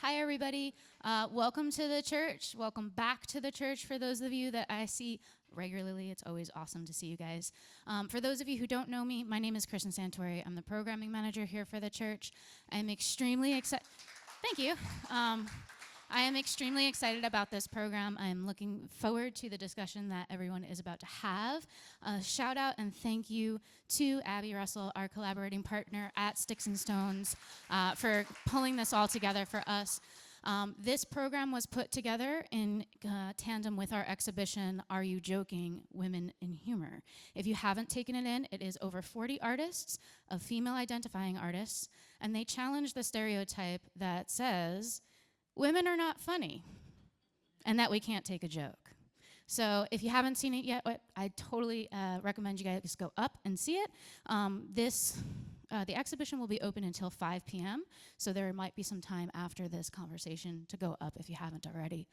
Hi, everybody. Welcome to the church. Welcome back to the church for those of you that I see regularly. It's always awesome to see you guys. For those of you who don't know me, my name is Kestrin Pantera. I'm the programming manager here for the church. I'm extremely excited. Thank you. I am extremely excited about this program. I'm looking forward to the discussion that everyone is about to have. Shout out and thank you to Abby Russell, our collaborating partner at Sticks and Stones, for pulling this all together for us. This program was put together in tandem with our exhibition, Are You Joking? Women in Humor. If you haven't taken it in, it is over 40 artists of female identifying artists, and they challenge the stereotype that says, women are not funny, and that we can't take a joke. So if you haven't seen it yet, I totally recommend you guys go up and see it. The exhibition will be open until 5 p.m., so there might be some time after this conversation to go up if you haven't already.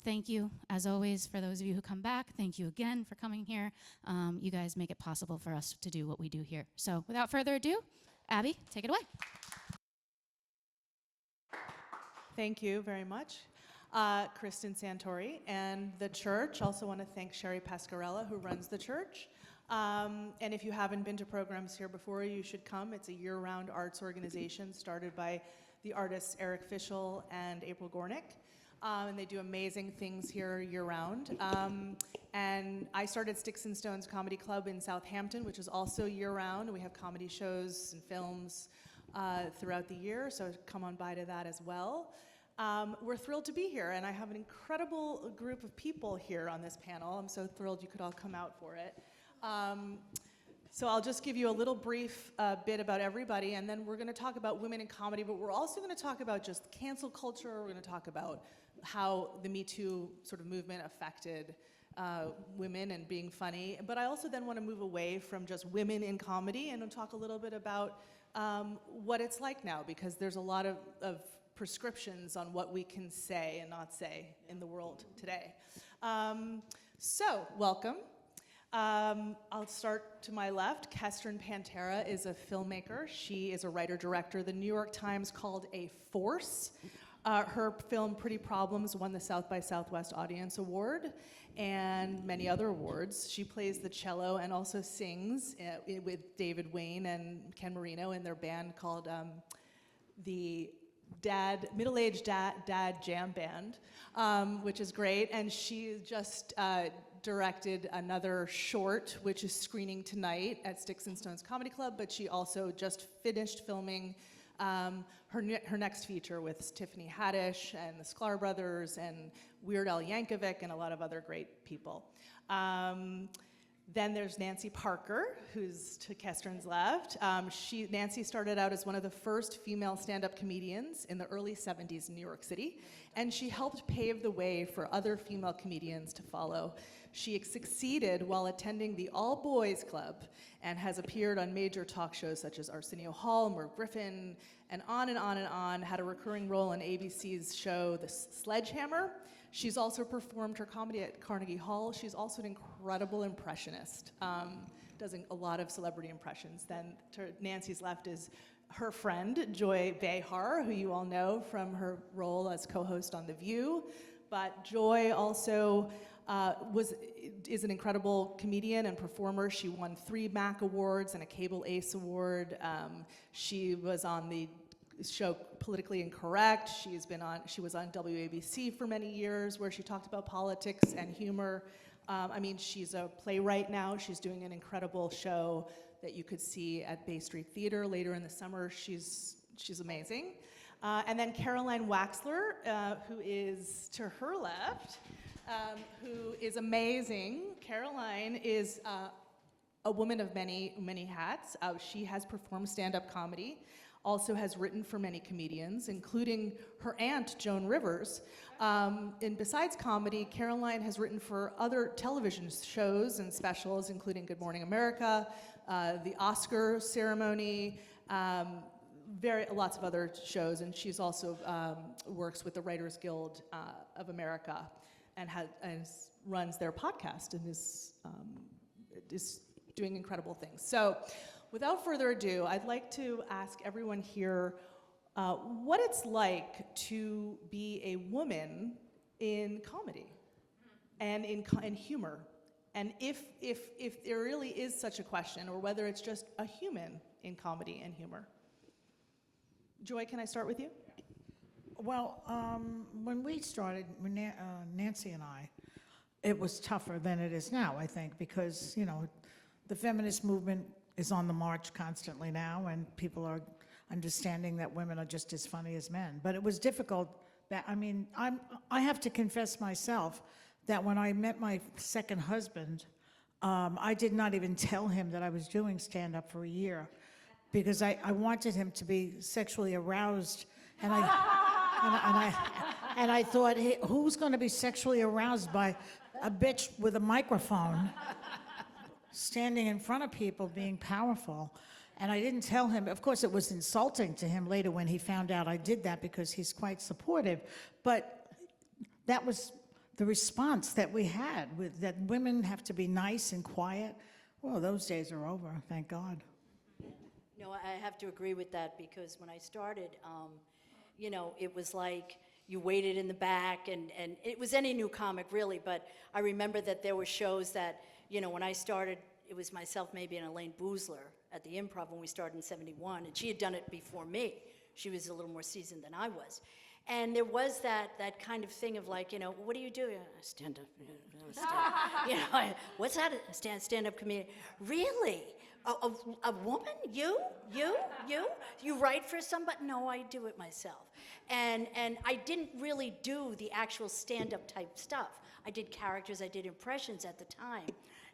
Thank you, as always, for those of you who come back. Thank you again for coming here. You guys make it possible for us to do what we do here. So without further ado, Abby, take it away. Thank you very much, Kestrin Pantera, and the church. Also want to thank Sherry Pascarella, who runs the church. And if you haven't been to programs here before, you should come. It's a year-round arts organization started by the artists Eric Fischel and April Gornick. And they do amazing things here year-round. And I started Sticks and Stones Comedy Club in Southampton, which is also year-round. We have comedy shows and films throughout the year, so come on by to that as well. We're thrilled to be here, and I have an incredible group of people here on this panel. I'm so thrilled you could all come out for it. So I'll just give you a little brief bit about everybody, and then we're going to talk about women in comedy, but we're also going to talk about just cancel culture. We're going to talk about how the Me Too sort of movement affected women and being funny. But I also then want to move away from just women in comedy and talk a little bit about what it's like now, because there's a lot of prescriptions on what we can say and not say in the world today. So, welcome. I'll start to my left. Kestrin Pantera is a filmmaker. She is a writer-director. The New York Times called a force. Her film Pretty Problems won the South by Southwest Audience Award and many other awards. She plays the cello and also sings with David Wayne and Ken Marino in their band called the Middle-Aged Dad Jam Band, which is great. And she just directed another short, which is screening tonight at Sticks and Stones Comedy Club, but she also just finished filming her next feature with Tiffany Haddish and the Sklar Brothers and Weird Al Yankovic and a lot of other great people. Then there's Nancy Parker, who's to Kestrin's left. Nancy started out as one of the first female stand-up comedians in the early 70s in New York City, and she helped pave the way for other female comedians to follow. She succeeded while attending the All-Boys Club and has appeared on major talk shows such as Arsenio Hall, Merv Griffin, and on and on and on, had a recurring role on ABC's show The Sledgehammer. She's also performed her comedy at Carnegie Hall. She's also an incredible impressionist, does a lot of celebrity impressions. Then to Nancy's left is her friend, Joy Behar, who you all know from her role as co-host on The View. But Joy also is an incredible comedian and performer. She won 3 MAC Awards and a Cable Ace Award. She was on the show Politically Incorrect. She was on WABC for many years, where she talked about politics and humor. She's a playwright now. She's doing an incredible show that you could see at Bay Street Theater later in the summer. She's amazing. And then Caroline Waxler, who is to her left, who is amazing. Caroline is a woman of many, many hats. She has performed stand-up comedy, also has written for many comedians, including her aunt, Joan Rivers. And besides comedy, Caroline has written for other television shows and specials, including Good Morning America, the Oscar ceremony, lots of other shows, and she's also works with the Writers Guild of America and runs their podcast and is doing incredible things. So, without further ado, I'd like to ask everyone here what it's like to be a woman in comedy and in humor, and if there really is such a question, or whether it's just a human in comedy and humor. Joy, can I start with you? Well, when we started, when Nancy and I, it was tougher than it is now, I think, because, you know, the feminist movement is on the march constantly now, and people are understanding that women are just as funny as men. But it was difficult. I mean, I have to confess myself that when I met my second husband, I did not even tell him that I was doing stand-up for a year, because I wanted him to be sexually aroused, and I thought, hey, who's going to be sexually aroused by a bitch with a microphone standing in front of people being powerful? And I didn't tell him. Of course, it was insulting to him later when he found out I did that, because he's quite supportive. But that was the response that we had, with that women have to be nice and quiet. Well, those days are over, thank God. No, I have to agree with that, because when I started, you know, it was like you waited in the back, and it was any new comic, really, but I remember that there were shows that, you know, when I started, it was myself, maybe, and Elaine Boozler at the Improv when we started in '71, and she had done it before me. She was a little more seasoned than I was. And there was that kind of thing of like, you know, what do you do? Stand up, you know, what's that? Stand-up comedian. Really? A woman? You write for somebody? No, I do it myself. And I didn't really do the actual stand-up type stuff. I did characters, I did impressions at the time.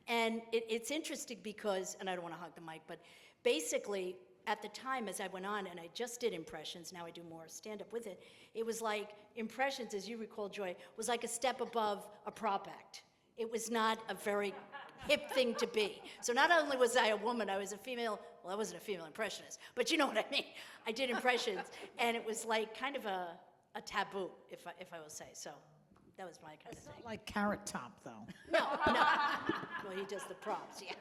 And it's interesting because, and I don't want to hog the mic, but basically at the time as I went on, and I just did impressions, now I do more stand-up with it, it was like impressions, as you recall, Joy, was like a step above a prop act. It was not a very hip thing to be. So not only was I a woman, I was a female, well, I wasn't a female impressionist, but you know what I mean. I did impressions, and it was like kind of a taboo, if I will say. So that was my kind of thing. Not like Carrot Top, though. No. Well, he does the props, yeah.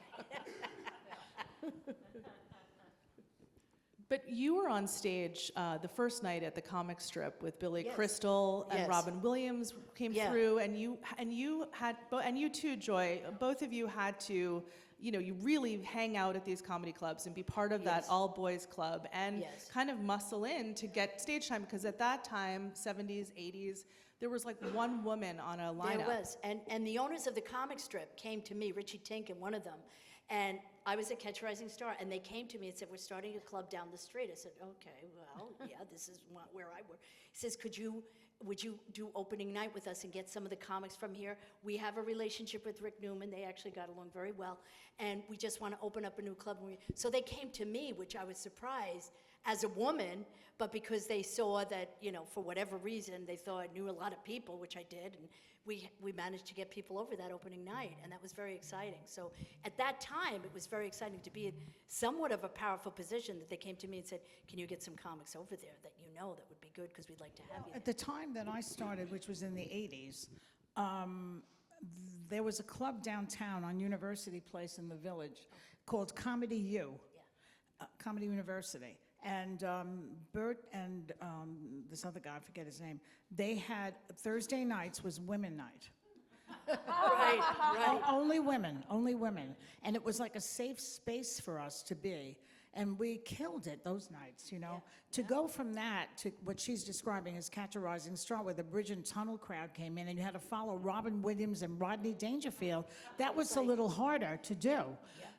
But you were on stage the first night at the comic strip with Billy Yes. Crystal and Yes. Robin Williams came Yeah. through, and you had, and you too, Joy. Both of you had to, you know, you really hang out at these comedy clubs and be part of that Yes. all boys club, and Yes. kind of muscle in to get stage time, because at that time, 70s, 80s, there was like one woman on a lineup. There was, and the owners of the comic strip came to me, Richie Tink and one of them, and I was a Catch a Rising Star, and they came to me and said, we're starting a club down the street. I said, okay, well, yeah, this is where I work. He says, would you do opening night with us and get some of the comics from here? We have a relationship with Rick Newman. They actually got along very well, and we just want to open up a new club. So they came to me, which I was surprised as a woman, but because they saw that, you know, for whatever reason, they thought I knew a lot of people, which I did, and we managed to get people over that opening night, and that was very exciting. So at that time, it was very exciting to be in somewhat of a powerful position that they came to me and said, can you get some comics over there that you know that would be good, because we'd like to have you At there. the time that I started, which was in the 80s, there was a club downtown on University Place in the Village called Comedy U, Comedy University. And Bert and this other guy, I forget his name, they had Thursday nights was women night. Right. Only women. And it was like a safe space for us to be. And we killed it those nights, you know. To go from that to what she's describing as Catch a Rising Star, where the Bridge and Tunnel crowd came in and you had to follow Robin Williams and Rodney Dangerfield, that was a little harder to do.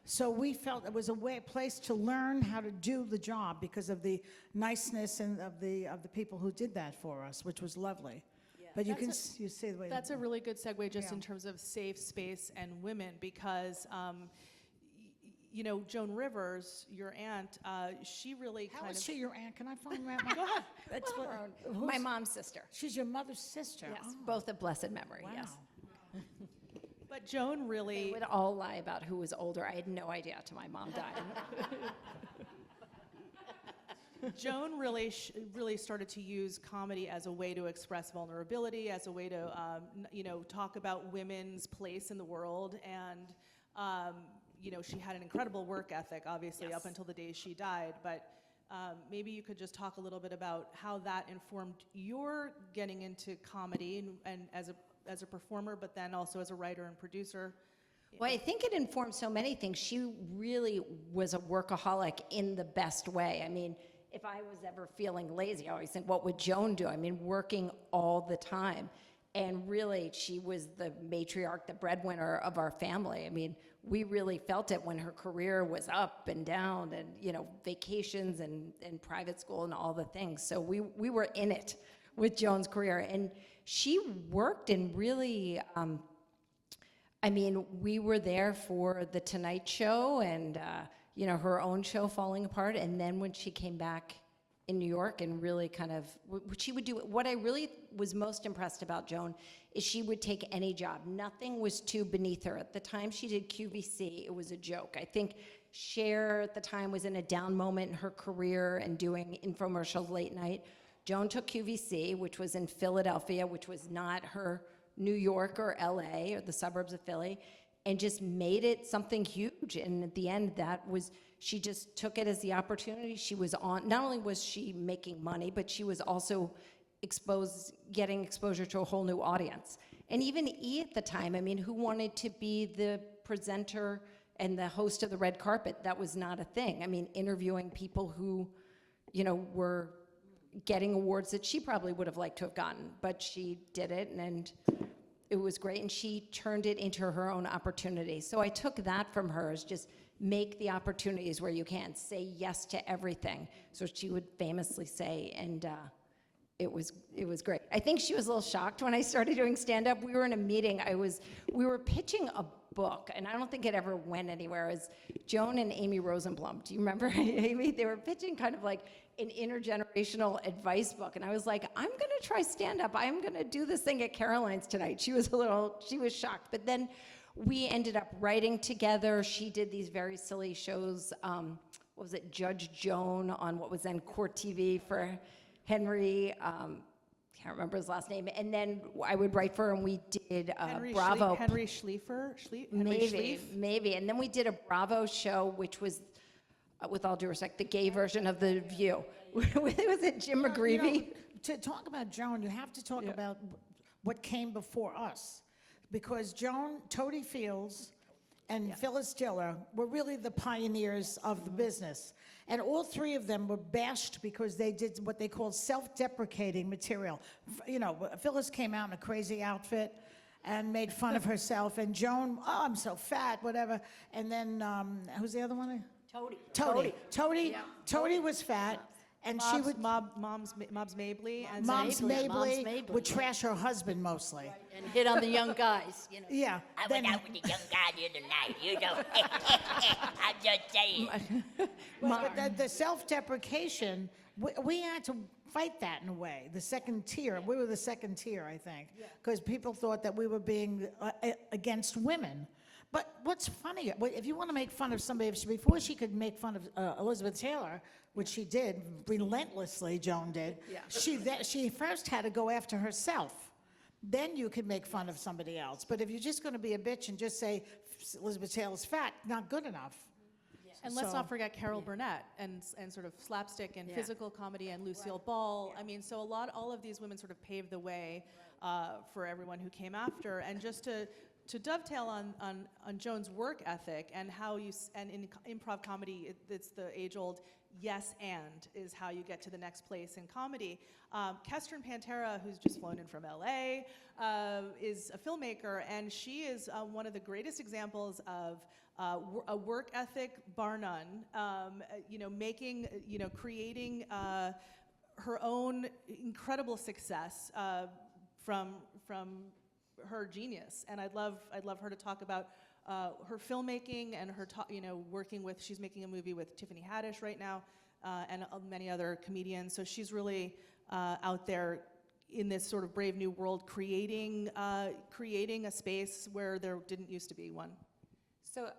So we felt it was a place to learn how to do the job because of the niceness and of the people who did that for us, which was lovely. But you see the way That's a really good segue, just in Yeah. terms of safe space and women, because you know, Joan Rivers, your aunt, she really How kind is of. she your aunt? Can I find out? Go ahead. That's what, My mom's sister. she's your mother's sister. Yes, Oh, both of blessed memory, wow. yes. But Joan They really. would all lie about who was older. I had no idea till my mom died. Joan really started to use comedy as a way to express vulnerability, as a way to, you know, talk about women's place in the world, and you know, she had an incredible work ethic, obviously, up until the day she died. But Maybe you could just talk a little bit about how that informed your getting into comedy and as a performer, but then also as a writer and producer. Well, I think it informed so many things. She really was a workaholic in the best way. I mean, if I was ever feeling lazy, I always think, what would Joan do? I mean, working all the time. And really, she was the matriarch, the breadwinner of our family. I mean, we really felt it when her career was up and down and, you know, vacations and private school and all the things. So we were in it with Joan's career. And she worked and really, I mean, we were there for The Tonight Show and, you know, her own show falling apart. And then when she came back in New York and really kind of, she would do, what I really was most impressed about Joan is she would take any job. Nothing was too beneath her. At the time she did QVC, it was a joke. I think Cher at the time was in a down moment in her career and doing infomercials late night. Joan took QVC, which was in Philadelphia, which was not her New York or LA or the suburbs of Philly, and just made it something huge. And at the end, that was, she just took it as the opportunity. She was on, not only was she making money, but she was also getting exposure to a whole new audience. And even E! At the time, I mean, who wanted to be the presenter and the host of the red carpet? That was not a thing. I mean, interviewing people who, you know, were getting awards that she probably would have liked to have gotten, but she did it, and it was great, and she turned it into her own opportunity. So I took that from her, as just make the opportunities where you can. Say yes to everything. So she would famously say, and it was great. I think she was a little shocked when I started doing stand-up. We were in a meeting. We were pitching a book, and I don't think it ever went anywhere. It was Joan and Amy Rosenblum. Do you remember Amy? They were pitching kind of like an intergenerational advice book, and I was like, I'm going to try stand-up. I'm going to do this thing at Caroline's tonight. She was shocked. But then we ended up writing together. She did these very silly shows. What was it? Judge Joan on what was then Court TV for Henry. Can't remember his last name. And then I would write for her, and we did Bravo. Henry Schliefer? Maybe. And then we did a Bravo show, which was, with all due respect, the gay version of The View. Was it Jim McGreevey? You know, to talk about Joan, you have to talk about what came before us. Because Joan, Toady Fields, and Phyllis Diller were really the pioneers of the business. And all three of them were bashed because they did what they called self-deprecating material. You know, Phyllis came out in a crazy outfit and made fun of herself. And Joan, oh, I'm so fat, whatever. And then, who's the other one? Toady was fat. And she would Mom's Mabley and Mom's Mabley would trash her husband mostly. Right, and hit on the young guys, you know. Yeah. I went out with the young guy the other night, you know. I'm just saying. But the self-deprecation, we had to fight that in a way. The second tier, we were the second tier, I think, because people thought that we were being against women. But what's funny, if you want to make fun of somebody, before she could make fun of Elizabeth Taylor, which she did relentlessly, Joan did, she first had to go after herself. Then you could make fun of somebody else. But if you're just going to be a bitch and just say Elizabeth Taylor's fat, not good enough. And let's not forget Carol Burnett and sort of slapstick and physical comedy and Lucille Ball. I mean, so all of these women sort of paved the way for everyone who came after. And just to dovetail on Joan's work ethic and how and in improv comedy, it's the age-old yes and is how you get to the next place in comedy. Kestrin Pantera, who's just flown in from LA, is a filmmaker, and she is one of the greatest examples of a work ethic bar none, creating her own incredible success from her genius. And I'd love her to talk about her filmmaking and her working with, she's making a movie with Tiffany Haddish right now, and many other comedians. So she's really out there in this sort of brave new world, creating a space where there didn't used to be one. So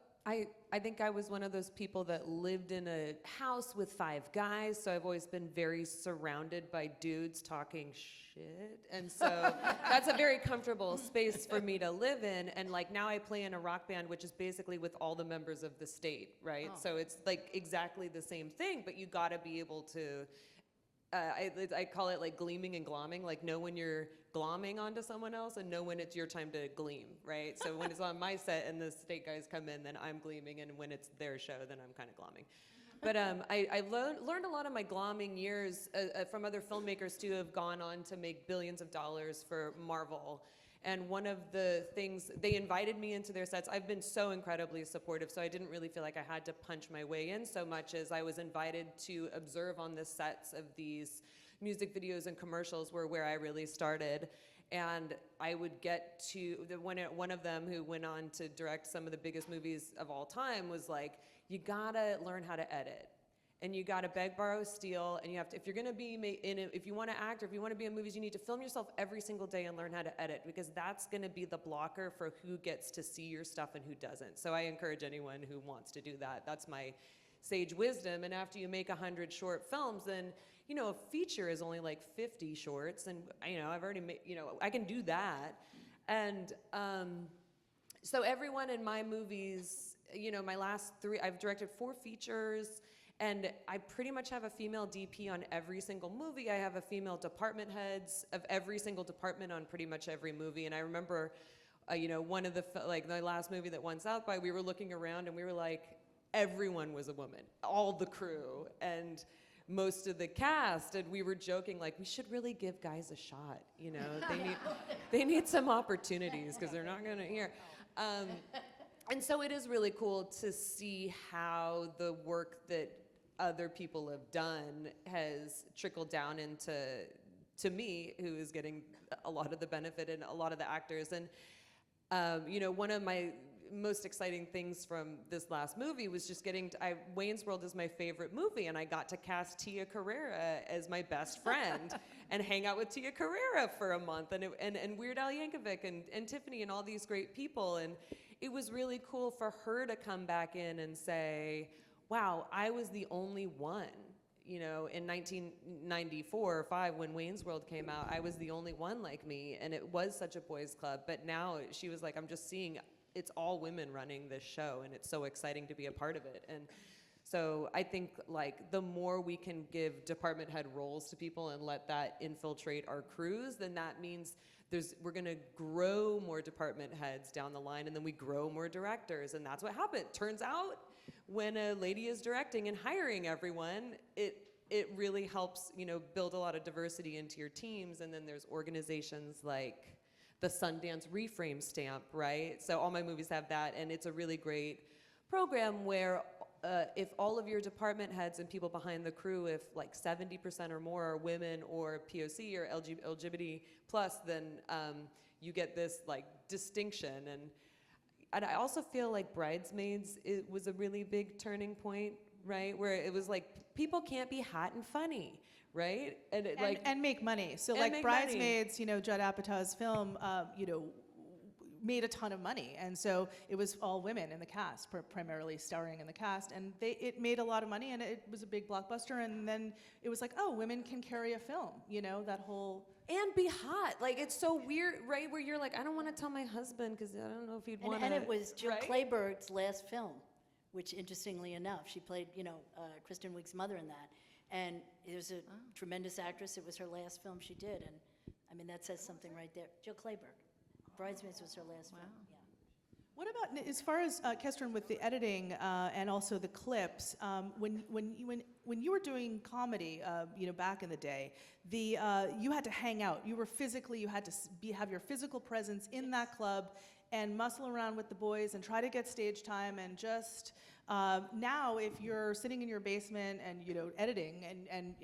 I think I was one of those people that lived in a house with 5 guys, so I've always been very surrounded by dudes talking shit. And so that's a very comfortable space for me to live in. And like now I play in a rock band, which is basically with all the members of the state, right? So it's like exactly the same thing, but you gotta be able to, I call it like gleaming and glomming, like know when you're glomming onto someone else and know when it's your time to gleam, right? So when it's on my set and the state guys come in, then I'm gleaming, and when it's their show, then I'm kind of glomming. But I learned a lot of my glomming years from other filmmakers who have gone on to make billions of dollars for Marvel. And one of the things, they invited me into their sets. I've been so incredibly supportive, so I didn't really feel like I had to punch my way in so much as I was invited to observe on the sets of these music videos and commercials were where I really started. And I would get to, one of them who went on to direct some of the biggest movies of all time was like, you gotta learn how to edit. And you gotta beg, borrow, steal, and you have to, if you're gonna be if you wanna act or if you wanna be in movies, you need to film yourself every single day and learn how to edit, because that's gonna be the blocker for who gets to see your stuff and who doesn't. So I encourage anyone who wants to do that. That's my sage wisdom. And after you make 100 short films, then, you know, a feature is only like 50 shorts, and, you know, I've already made, you know, I can do that. And so everyone in my movies, you know, my last 3, I've directed 4 features, and I pretty much have a female DP on every single movie. I have a female department heads of every single department on pretty much every movie. And I remember, you know, one of the, like the last movie that won South by, we were looking around and we were like, everyone was a woman, all the crew and most of the cast. And we were joking, like, we should really give guys a shot. You know, they need some opportunities because they're not gonna hear. And so it is really cool to see how the work that other people have done has trickled down into me, who is getting a lot of the benefit, and a lot of the actors. And you know, one of my most exciting things from this last movie was just getting to, Wayne's World is my favorite movie, and I got to cast Tia Carrere as my best friend and hang out with Tia Carrere for a month, and Weird Al Yankovic and Tiffany and all these great people. And it was really cool for her to come back in and say, wow, I was the only one. You know, in 1994 or 5, when Wayne's World came out, I was the only one like me, and it was such a boys' club. But now she was like, I'm just seeing it's all women running this show, and it's so exciting to be a part of it. And so I think, like, the more we can give department head roles to people and let that infiltrate our crews, then that means we're gonna grow more department heads down the line, and then we grow more directors, and that's what happened. Turns out, when a lady is directing and hiring everyone, it really helps, you know, build a lot of diversity into your teams. And then there's organizations like the Sundance Reframe Stamp, right? So all my movies have that, and it's a really great program where if all of your department heads and people behind the crew, if like 70% or more are women or POC or LGBT plus, then you get this like distinction. And I also feel like Bridesmaids, it was a really big turning point, right? Where it was like, people can't be hot and funny, right? And make money. So like Bridesmaids, you know, Judd Apatow's film, you know, made a ton of money, and so it was all women in the cast, primarily starring in the cast, and it made a lot of money, and it was a big blockbuster. And then it was like, oh, women can carry a film, you know, that whole. And be hot. Like, it's so weird, right? Where you're like, I don't want to tell my husband because I don't know if he'd want to. And it was Jill right? Clayburgh's last film, which, interestingly enough, she played, you know, Kristen Wiig's mother in that. And it was a tremendous actress. It was her last film she did. And, I mean, that says something right there. Jill Clayburgh. Bridesmaids was her last film. Yeah. What about, as far as Kestrin, with the editing and also the clips, when you were doing comedy, you know, back in the day, you had to hang out. You had to have your physical presence in that club and muscle around with the boys and try to get stage time. And just now, if you're sitting in your basement and, you know, editing and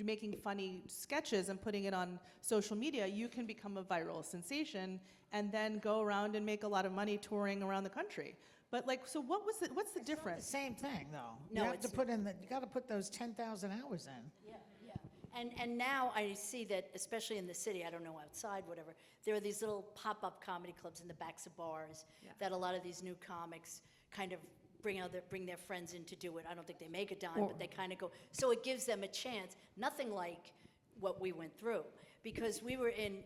making funny sketches and putting it on social media, you can become a viral sensation and then go around and make a lot of money touring around the country. But like, so what's the difference? The same thing, though. No, You have to put in you got to put those 10,000 hours in. Yeah, yeah. And now I see that, especially in the city, I don't know outside, whatever, there are these little pop-up comedy clubs in the backs of bars that a lot of these new comics kind of bring their friends in to do it. I don't think they make a dime, but they kind of go. So it gives them a chance. Nothing like what we went through, because we were in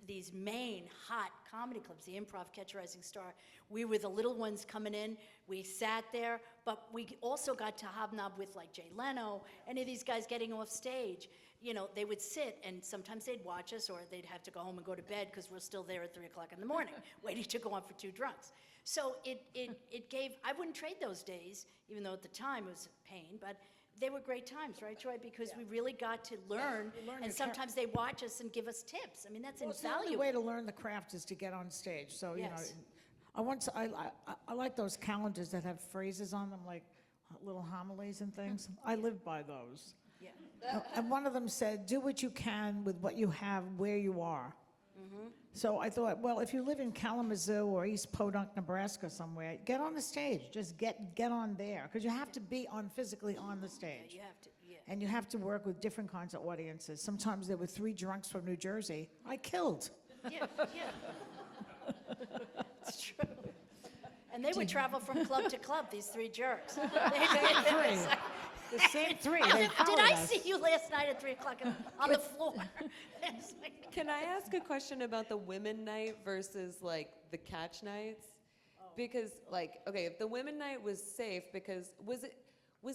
these main hot comedy clubs, the Improv, Catch a Rising Star. We were the little ones coming in. We sat there, but we also got to hobnob with like Jay Leno, any of these guys getting off stage. You know, they would sit, and sometimes they'd watch us, or they'd have to go home and go to bed because we're still there at 3 o'clock in the morning, waiting to go on for 2 drunks. So it gave, I wouldn't trade those days, even though at the time it was a pain, but they were great times, right, Joy? Because we really got to learn, and sometimes they watch us and give us tips. I mean, that's Well, it's the invaluable. only way to learn the craft is to get on stage. So, you know, Yes. I like those calendars that have phrases on them, like little homilies and things. I live by those. Yeah. And one of them said, do what you can with what you have where you are. So I thought, well, if you live in Kalamazoo or East Podunk, Nebraska somewhere, get on the stage. Just get on there, because you have to be physically on the stage. You have to, yeah. And you have to work with different kinds of audiences. Sometimes there were 3 drunks from New Jersey. I killed. Yeah, yeah. It's true. And they would travel from club to club, these 3 jerks. Three. The same 3. They Did followed I us. see you last night at 3 o'clock on the floor? It's like, Can I ask a question about the women night versus like the catch nights? Because like, okay, if the women night was safe, because was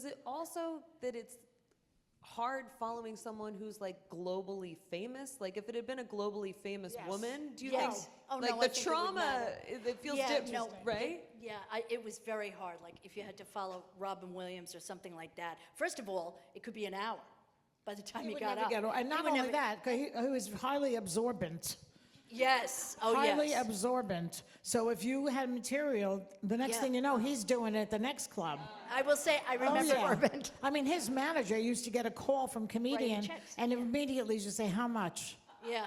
it also that it's hard following someone who's like globally famous? Like if it had been a globally famous woman, do you Yes. think Oh, no, like I the think it would trauma, matter. it feels Yeah, different, no, right? it was very hard. Like if you had to follow Robin Williams or something like that. First of all, it could be an hour by the time He you would got never up. get on- and He not would only never- that, 'cause he was highly absorbent. Yes. Oh, Highly yes. absorbent. So if you had material, the next Yeah. thing you know, he's doing it at the next club. I will say, I remember. I mean, his manager used to get a call from comedian, checks, and immediately just say, how much? Yeah.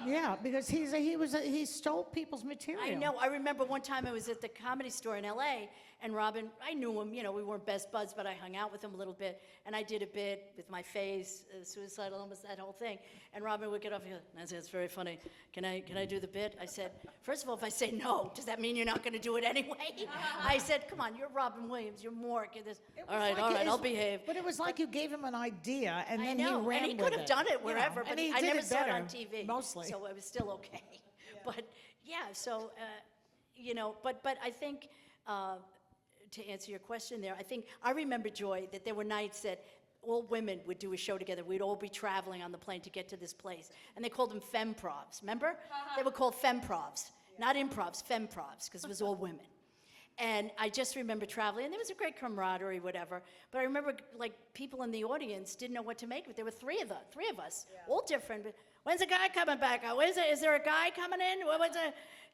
Yeah, because he stole people's material. I know. I remember one time I was at the Comedy Store in L.A., and Robin, I knew him, you know, we weren't best buds, but I hung out with him a little bit, and I did a bit with my face, suicidal, almost that whole thing. And Robin would get off, and I said, it's very funny. Can I do the bit? I said, first of all, if I say no, does that mean you're not going to do it anyway? I said, come on, you're Robin Williams, you're Mork, you're this. All right, I'll behave. But it was like you gave him an idea, and I then know, he ran and he with could have done it you know, wherever, and but he I did never it saw it better, on TV, mostly. so it was still okay. But yeah, so you know, but I think to answer your question there, I remember, Joy, that there were nights that all women would do a show together. We'd all be traveling on the plane to get to this place, and they called them femprovs. Remember? They were called femprovs, not improvs, femprovs, because it was all women. And I just remember traveling, and there was a great camaraderie, whatever. But I remember, like, people in the audience didn't know what to make of it. There were three of us, all different. But when's the guy coming back? Is there a guy coming in?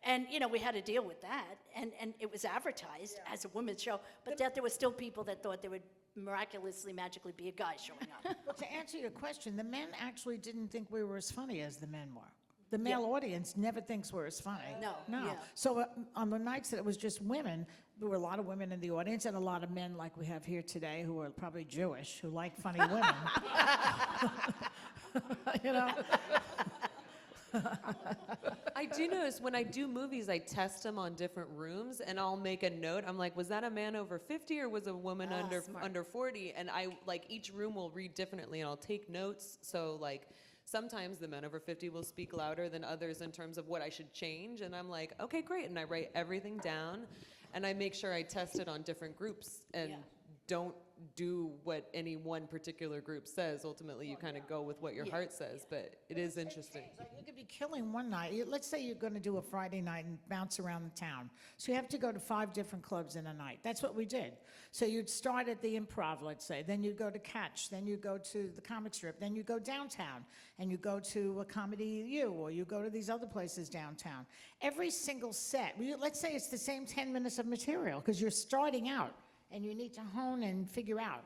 And, you know, we had to deal with that. And it was advertised as a women's show. But that there were still people that thought there would miraculously, magically be a guy showing up. Well, to answer your question, the men actually didn't think we were as funny as the men were. The male audience never thinks we're as funny. No, No. yeah. So on the nights that it was just women, there were a lot of women in the audience and a lot of men like we have here today who are probably Jewish, who like funny women. You know? I do notice when I do movies, I test them on different rooms, and I'll make a note. I'm like, was that a man over 50 or was a woman under 40? And I like each room will read differently, and I'll take notes. So like sometimes the men over 50 will speak louder than others in terms of what I should change, and I'm like, okay, great, and I write everything down, and I make sure I test it on different groups and don't do what any one particular group says. Ultimately, you kind of go with what your heart says, but it is interesting. Like you could be killing one night. Let's say you're going to do a Friday night and bounce around the town. So you have to go to 5 different clubs in a night. That's what we did. So you'd start at the Improv, let's say. Then you'd go to Catch. Then you go to the Comic Strip. Then you go downtown. And you go to a Comedy U, or you go to these other places downtown. Every single set, let's say it's the same 10 minutes of material, because you're starting out. And you need to hone and figure out.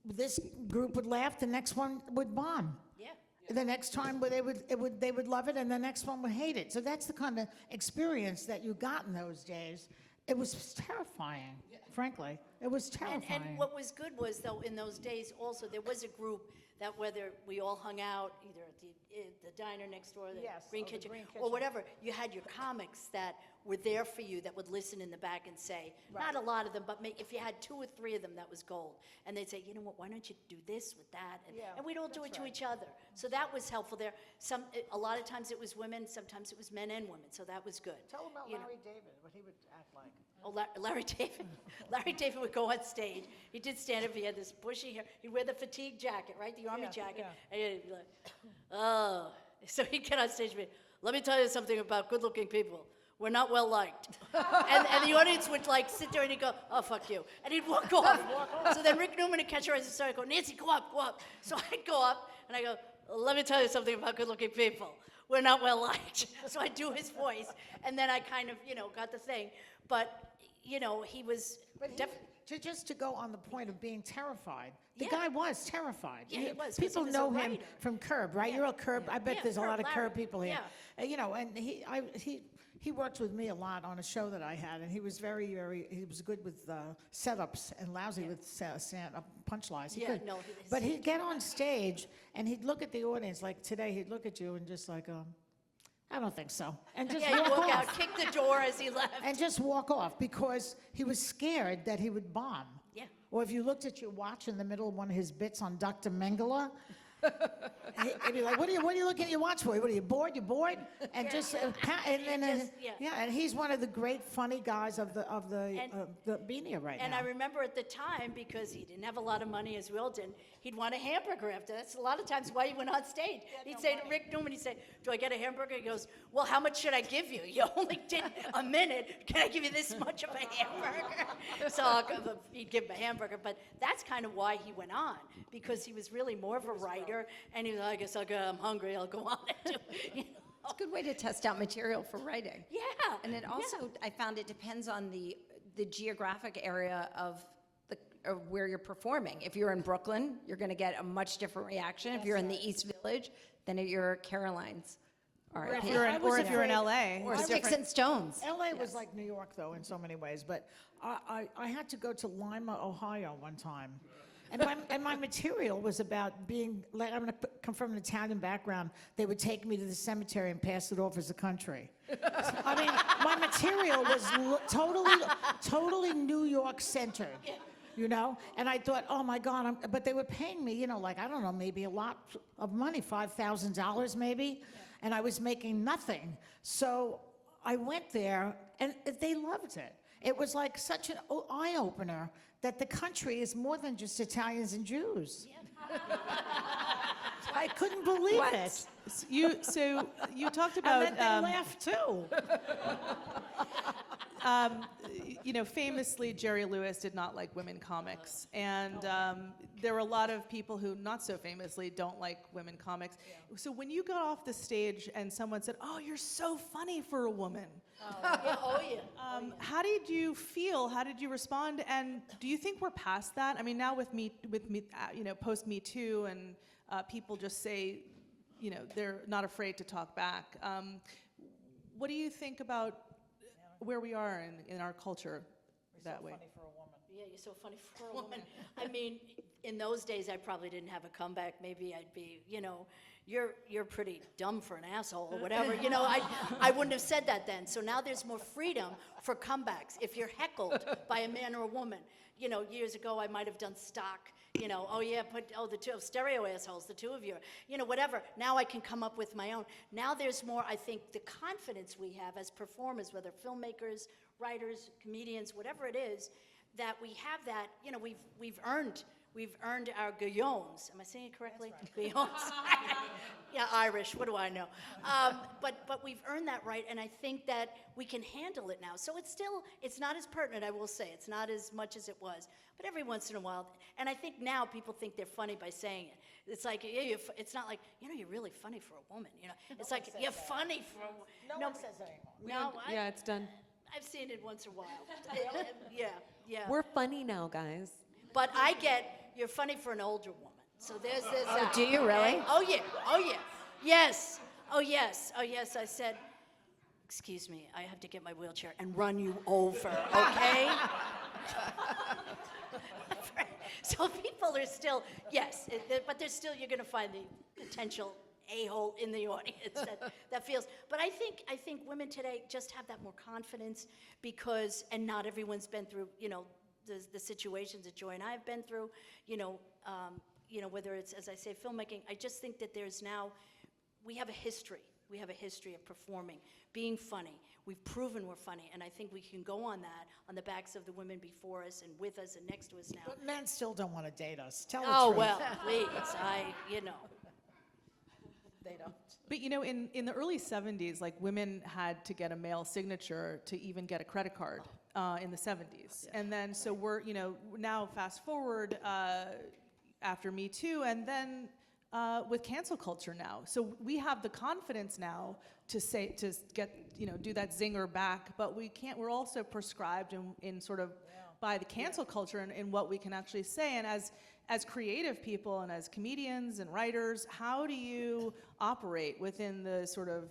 This group would laugh, the next one would bomb. Yeah. The next time they would love it, and the next one would hate it. So that's the kind of experience that you got in those days. It was terrifying, frankly. It was terrifying. And what was good was, though, in those days also, there was a group that whether we all hung out either at the the diner next door, the Yes, Green the Kitchen, Green or Kitchen. whatever, you had your comics that were there for you that would listen in the back and say, not a lot of them, but if you had 2 or 3 of them, that was gold. And they'd say, you know what, why don't you do this with that? And we'd all do it to each other. So that was helpful there. A lot of times it was women, sometimes it was men and women, so that was good. Tell him about You know. Larry David, what he would act like. Oh, Larry David. Larry David would go on stage. He did stand up. He had this bushy hair. He'd wear the fatigue jacket, right? The army jacket. And he'd be like, oh. So he'd get on stage and be, let me tell you something about good-looking people. We're not well liked. and the audience would like sit there and he'd go, oh, fuck you. And he'd walk off. So then Rick Newman would catch her eyes and start going, Nancy, go up, go up. So I'd go up and I go, let me tell you something about good-looking people. We're not well liked. So I do his voice. And then I kind of, got the thing. But, he was Just to go on the point of being terrified, the Yeah. guy was terrified. Yeah, he was, 'cause People he was a know him writer. from Curb, right? Yeah. You're a Curb. I bet Yeah, there's a lot of Curb, Curb Larry. people here. Yeah. And he worked with me a lot on a show that I had, and he was he was good with setups and lousy with punchlines. He Yeah, could. no, But he'd get on stage and he'd look at the audience like today. He'd look at you and just like, I don't think so, and just yeah, he'd walk walk out, off. kick the door as he left. And just walk off because he was scared that he would bomb. Yeah. Or if you looked at your watch in the middle of one of his bits on Dr. Mengele, he'd be like, what are you looking at your watch for? What are you bored? You bored? And and he's one of the great funny guys of the media right And now. I remember at the time, because he didn't have a lot of money, as we all didn't, he'd want a hamburger after. That's a lot of times why he went on stage. He'd say to Rick Newman, he'd say, do I get a hamburger? He goes, well, how much should I give you? You only did a minute. Can I give you this much of a hamburger? So he'd give him a hamburger. But that's kind of why he went on, because he was really more of a writer. And he was like, I guess I'm hungry. I'll go on and do it. It's a good way to test out material for writing. Yeah. And it also, I found it depends on the geographic area of where you're performing. If you're in Brooklyn, you're going to get a much different reaction. If you're in the East Village, than at your Carolines. Or if you're in LA. Or it's Sticks different. and Stones. LA was like New York, though, in so many ways. But I had to go to Lima, Ohio one time. And my material was about being, like, I'm going to come from an Italian background. They would take me to the cemetery and pass it off as a country. I mean, my material was totally New York centered. And I thought, oh my God, but they were paying me, like, I don't know, maybe a lot of money, $5,000 maybe, and I was making nothing. So I went there, and they loved it. It was like such an eye-opener that the country is more than just Italians and Jews. I couldn't believe it. So you talked about. And then they laughed too. Famously, Jerry Lewis did not like women comics. And there were a lot of people who, not so famously, don't like women comics. Yeah. So when you got off the stage and someone said, oh, you're so funny for a woman. How did you feel? How did you respond? And do you think we're past that? I mean, now with post Me Too, and people just say, they're not afraid to talk back. What do you think about where we are in our culture that way? Funny for a woman. Yeah, you're so funny for a woman. I mean, in those days, I probably didn't have a comeback. Maybe I'd be, you're pretty dumb for an asshole or whatever. I wouldn't have said that then. So now there's more freedom for comebacks. If you're heckled by a man or a woman, years ago I might have done stock. The two stereo assholes, the two of you, whatever. Now I can come up with my own. Now there's more, I think, the confidence we have as performers, whether filmmakers, writers, comedians, whatever it is, that we have that, we've earned our guillaumes. Am I saying it correctly? Right. Guillaumes. Yeah, Irish, what do I know? But we've earned that right, and I think that we can handle it now. So it's not as pertinent, I will say. It's not as much as it was. But every once in a while, and I think now people think they're funny by saying it. It's like, it's not like, you're really funny for a woman. It's like, you're funny for a woman. No one says that anymore. No, Yeah, it's done. I've seen it once in a while. Yeah. We're funny now, guys. But I get, you're funny for an older woman. So there's this. Oh, do you really? Oh, yeah. Yes. Oh, yes. I said, excuse me, I have to get my wheelchair and run you over, okay? So people are still, yes, but there's still, you're going to find the potential a-hole in the audience that feels, but I think women today just have that more confidence because, and not everyone's been through, the situations that Joy and I have been through, whether it's, as I say, filmmaking. I just think that we have a history. We have a history of performing, being funny. We've proven we're funny, and I think we can go on that on the backs of the women before us and with us and next to us now. But men still don't want to date us. Tell the Oh, truth. well, please, They don't. But in the early 70s, like women had to get a male signature to even get a credit card in the 70s. And then so we're, now fast forward after Me Too, and then with cancel culture now. So we have the confidence now to do that zinger back, but we can't, we're also prescribed in sort of by the cancel culture and in what we can actually say. And as creative people and as comedians and writers, how do you operate within the sort of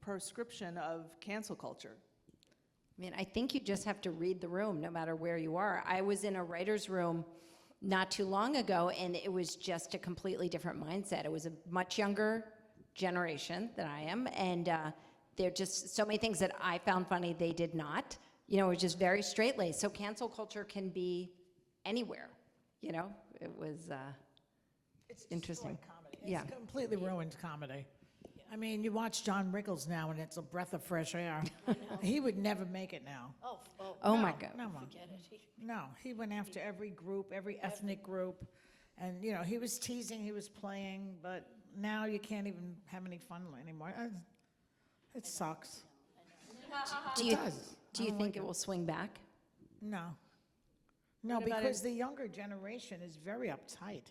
prescription of cancel culture? I mean, I think you just have to read the room no matter where you are. I was in a writer's room not too long ago, and it was just a completely different mindset. It was a much younger generation than I am, and there are just so many things that I found funny they did not. It was just very straight-laced. So cancel culture can be anywhere, It was It's interesting. destroyed comedy. Yeah. It's completely ruined comedy. I mean, you watch John Rickles now, and it's a breath of fresh air. He would never make it now. Oh my God. No, no, he went after every group, every ethnic group, and he was teasing, he was playing, but now you can't even have any fun anymore. It sucks. Do you does. think it will swing back? No. No, What about because the younger generation is very uptight.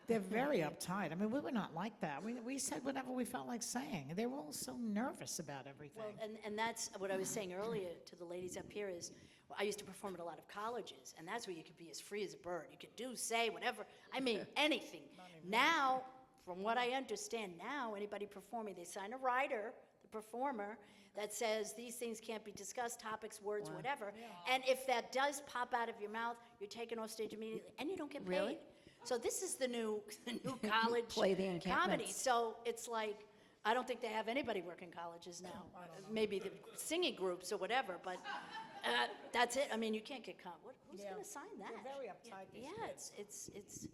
They're very uptight. I mean, we were not like that. We said whatever we felt like saying. They were all so nervous about everything. Well, and that's what I was saying earlier to the ladies up here is, I used to perform at a lot of colleges, and that's where you could be as free as a bird. You could do, say, whatever. I mean, anything. Now, from what I understand now, anybody performing, they sign a writer, the performer, that says these things can't be discussed, topics, words, whatever. And if that does pop out of your mouth, you're taken off stage immediately, and you don't get paid. Really? So this is the new college Play the comedy. encampments. So it's like, I don't think they have anybody working colleges now. Maybe the singing groups or whatever, but that's it. I mean, you can't get caught. Who's going to sign that? They're very uptight these Yeah, it's.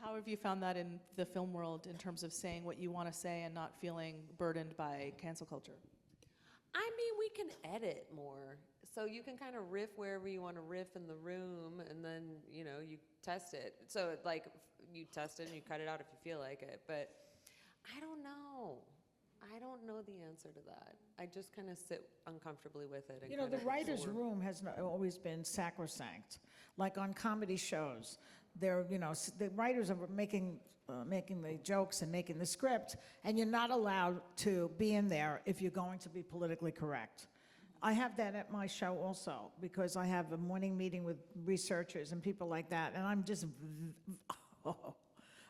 How have you found that in the film world in terms of saying what you want to say and not feeling burdened by cancel culture? I mean, we can edit more. So you can kind of riff wherever you want to riff in the room, and then, you test it. So, you test it and you cut it out if you feel like it. But I don't know. I don't know the answer to that. I just kind of sit uncomfortably with it. And The writer's room has always been sacrosanct. Like on comedy shows, the writers are making the jokes and making the script, and you're not allowed to be in there if you're going to be politically correct. I have that at my show also, because I have a morning meeting with researchers and people like that, and I'm just,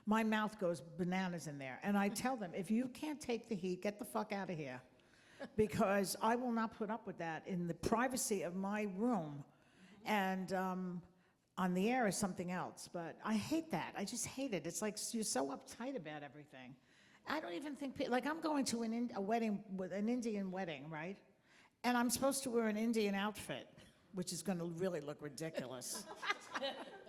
my mouth goes bananas in there. And I tell them, if you can't take the heat, get the fuck out of here, because I will not put up with that in the privacy of my room. And on the air is something else, but I hate that. I just hate it. It's like you're so uptight about everything. I don't even think, I'm going to a wedding, with an Indian wedding, right? And I'm supposed to wear an Indian outfit, which is going to really look ridiculous.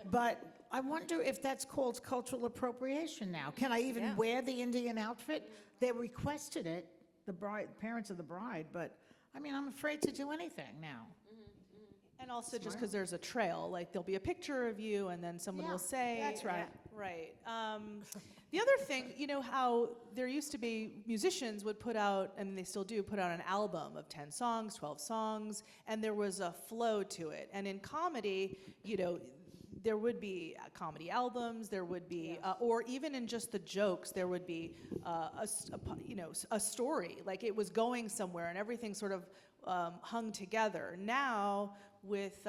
But I wonder if that's called cultural appropriation now. Can I even wear the Indian outfit? They requested it, the parents of the bride, but I mean, I'm afraid to do anything now. And also just because there's a trail, like there'll be a picture of you and then someone will say. That's right. Right. The other thing, how there used to be musicians would put out, and they still do, put out an album of 10 songs, 12 songs, and there was a flow to it. And in comedy, there would be comedy albums, there would be, or even in just the jokes, there would be a story, like it was going somewhere and everything sort of hung together. Now, with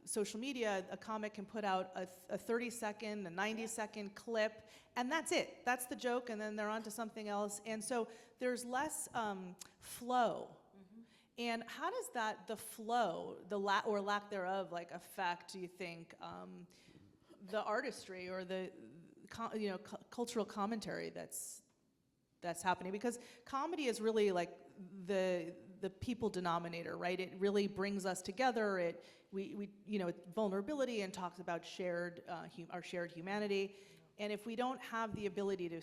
social media, a comic can put out a 30-second, a 90-second clip, and that's it. That's the joke, and then they're on to something else. And so there's less flow. And how does the flow, or lack thereof, affect, do you think, the artistry or the cultural commentary that's that's happening, because comedy is really like the people denominator, right? It really brings us together. We vulnerability, and talks about our shared humanity. And if we don't have the ability to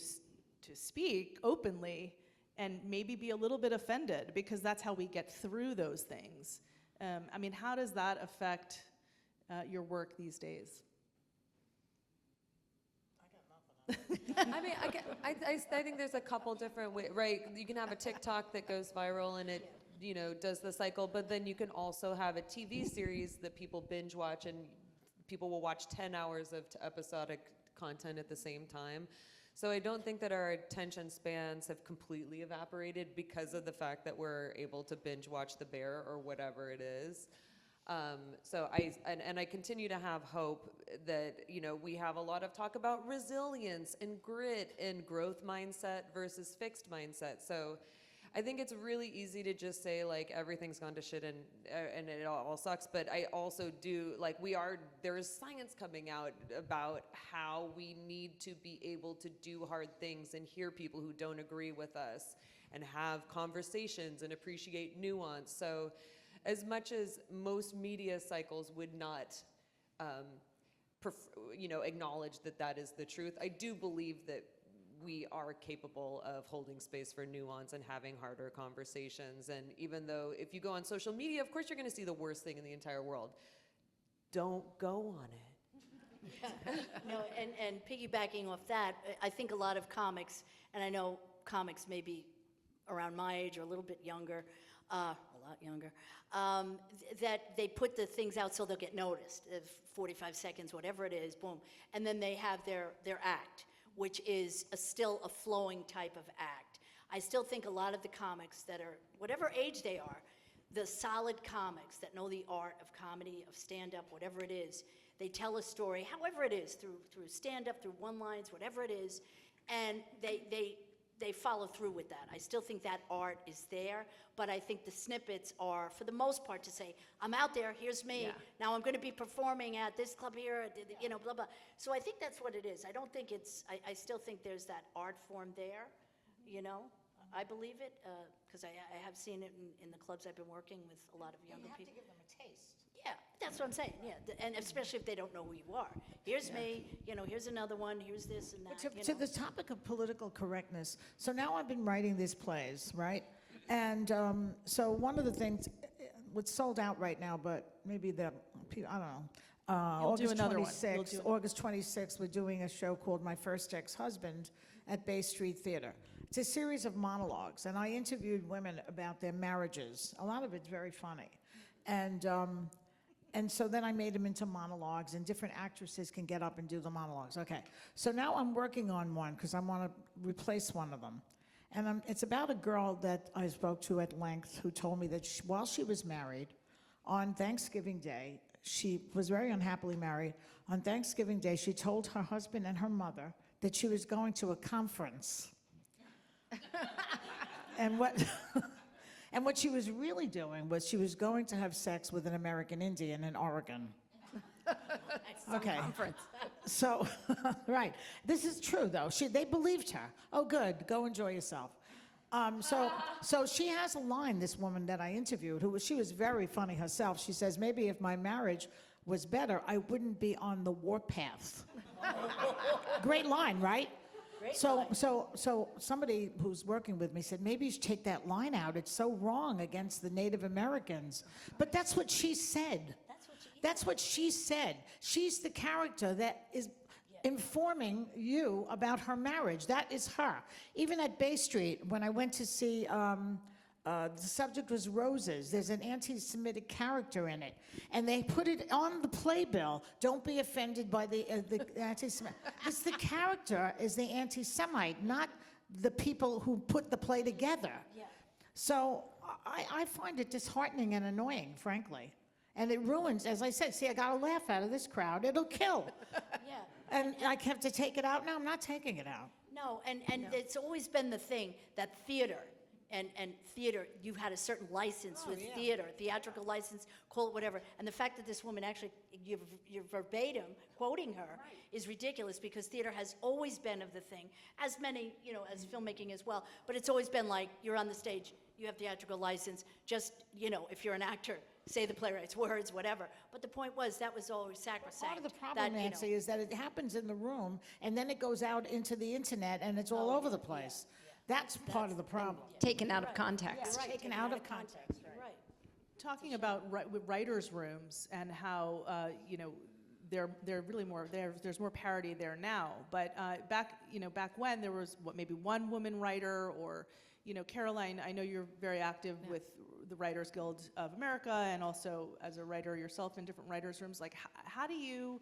speak openly and maybe be a little bit offended, because that's how we get through those things. I mean, how does that affect your work these days? I mean, I think there's a couple different ways, right? You can have a TikTok that goes viral and it, does the cycle, but then you can also have a TV series that people binge watch, and people will watch 10 hours of episodic content at the same time. So I don't think that our attention spans have completely evaporated because of the fact that we're able to binge watch The Bear or whatever it is. So I continue to have hope that, we have a lot of talk about resilience and grit and growth mindset versus fixed mindset. So I think it's really easy to just say like everything's gone to shit and it all sucks. But I also do like there is science coming out about how we need to be able to do hard things and hear people who don't agree with us and have conversations and appreciate nuance. So as much as most media cycles would not, acknowledge that is the truth, I do believe that we are capable of holding space for nuance and having harder conversations. And even though if you go on social media, of course you're going to see the worst thing in the entire world. Don't go on it. No, and piggybacking off that, I think a lot of comics, and I know comics may be around my age or a little bit younger, a lot younger, that they put the things out so they'll get noticed. 45 seconds, whatever it is, boom. And then they have their act, which is still a flowing type of act. I still think a lot of the comics that are, whatever age they are, the solid comics that know the art of comedy, of stand-up, whatever it is, they tell a story, however it is, through stand-up, through one-lines, whatever it is, and they follow through with that. I still think that art is there, but I think the snippets are, for the most part, to say, I'm out there, here's me, now I'm going to be performing at this club here, blah, blah. So I think that's what it is. I don't think I still think there's that art form there, I believe it, because I have seen it in the clubs I've been working with a lot of younger people. You have to give them a taste. Yeah, that's what I'm saying, and especially if they don't know who you are. Here's me, here's another one, here's this and that. To the topic of political correctness, so now I've been writing these plays, right? And so one of the things, it's sold out right now, but maybe I don't know. August 26th, we're doing a show called My First Ex-Husband at Bay Street Theater. It's a series of monologues, and I interviewed women about their marriages. A lot of it's very funny. And so then I made them into monologues, and different actresses can get up and do the monologues. Okay, so now I'm working on one because I want to replace one of them. And it's about a girl that I spoke to at length who told me that while she was married, on Thanksgiving Day, she was very unhappily married. On Thanksgiving Day, she told her husband and her mother that she was going to a conference. And what she was really doing was she was going to have sex with an American Indian in Oregon. Okay. So, right. This is true, though. They believed her. Oh, good. Go enjoy yourself. So she has a line, this woman that I interviewed, she was very funny herself. She says, maybe if my marriage was better, I wouldn't be on the warpath. Great line, right? So somebody who's working with me said, maybe you should take that line out. It's so wrong against the Native Americans. But that's what she said. That's what she said. She's the character that is informing you about her marriage. That is her. Even at Bay Street, when I went to see, the subject was roses. There's an anti-Semitic character in it. And they put it on the playbill. Don't be offended by the anti-Semitic. Because the character is the anti-Semite, not the people who put the play together. Yeah. So I find it disheartening and annoying, frankly. And it ruins, as I said, see, I got a laugh out of this crowd. It'll kill. Yeah. And I have to take it out. No, I'm not taking it out. No, and it's always been the thing that theater and theater, you had a certain license with theater, theatrical license, call it whatever. And the fact that this woman actually, you're verbatim quoting her is ridiculous, because theater has always been of the thing, as many, as filmmaking as well. But it's always been like, you're on the stage, you have theatrical license, just, if you're an actor, say the playwright's words, whatever. But the point was, that was always sacrosanct. Part of the problem, Nancy, is that it happens in the room, and then it goes out into the internet, and it's all over the place. That's part of the problem. Taken out of context. Taken out of context. Right. Talking about writers' rooms and how, they're really more, there's more parity there now. But back when there was, maybe one woman writer, or, Caroline, I know you're very active with the Writers Guild of America, and also as a writer yourself in different writers' rooms. Like, how do you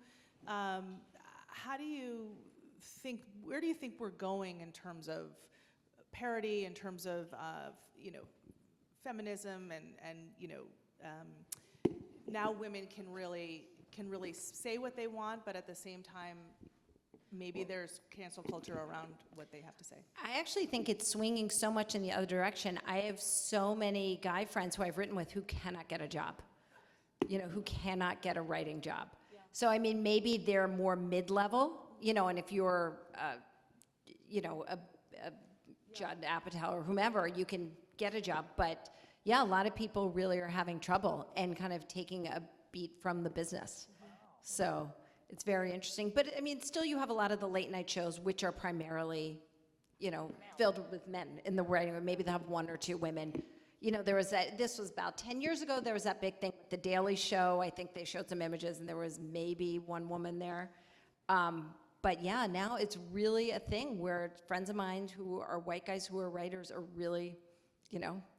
think, where do you think we're going in terms of parity, in terms of, feminism, and now women can really say what they want, but at the same time, maybe there's cancel culture around what they have to say. I actually think it's swinging so much in the other direction. I have so many guy friends who I've written with who cannot get a job, who cannot get a writing job. Yeah. So, I mean, maybe they're more mid-level, and if you're, a Judd Apatow or whomever, you can get a job. But yeah, a lot of people really are having trouble and kind of taking a beat from the business. So it's very interesting. But I mean, still you have a lot of the late night shows, which are primarily, filled with men in the writing room. Maybe they have one or two women. There was this was about 10 years ago, there was that big thing with The Daily Show. I think they showed some images and there was maybe one woman there. But yeah, now it's really a thing where friends of mine who are white guys who are writers are really,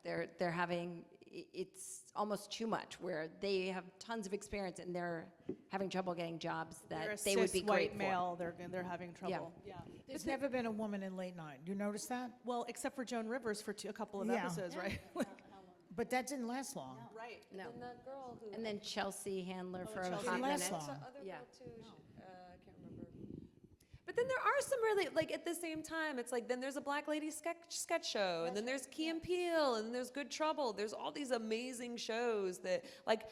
they're having, it's almost too much, where they have tons of experience and they're having trouble getting jobs that they would be great white male, they're having trouble. Yeah. There's never been a woman in late night. You notice that? Well, except for Joan Rivers for a couple of episodes, right? But that didn't last long. Right. No. And that girl who. And then Chelsea Handler for a Chelsea hot minute. Handler. What's the other Yeah. girl too? I can't remember. But then there are some really, like, at the same time, it's like, then there's a Black Lady sketch show, and then there's Key and Peele, and then there's Good Trouble. There's all these amazing shows that, like,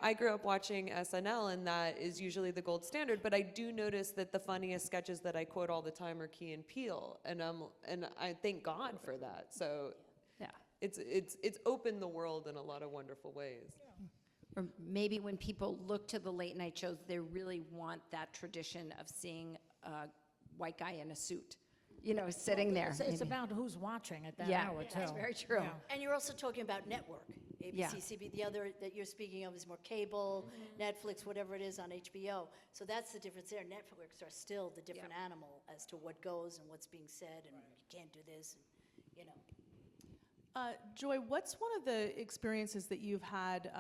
I grew up watching SNL, and that is usually the gold standard, but I do notice that the funniest sketches that I quote all the time are Key and Peele, and I thank God for that. So Yeah. it's opened the world in a lot of wonderful ways. Or maybe when people look to the late night shows, they really want that tradition of seeing a white guy in a suit, sitting there. It's about who's watching at that Yeah, hour, too. that's very true. Yeah. And you're also talking about network. ABC, Yeah. CB, the other that you're speaking of is more cable, Netflix, whatever it is on HBO. So that's the difference there. Networks are still the different animal as to what goes and what's being said, and you can't do this, and, Joy, what's one of the experiences that you've had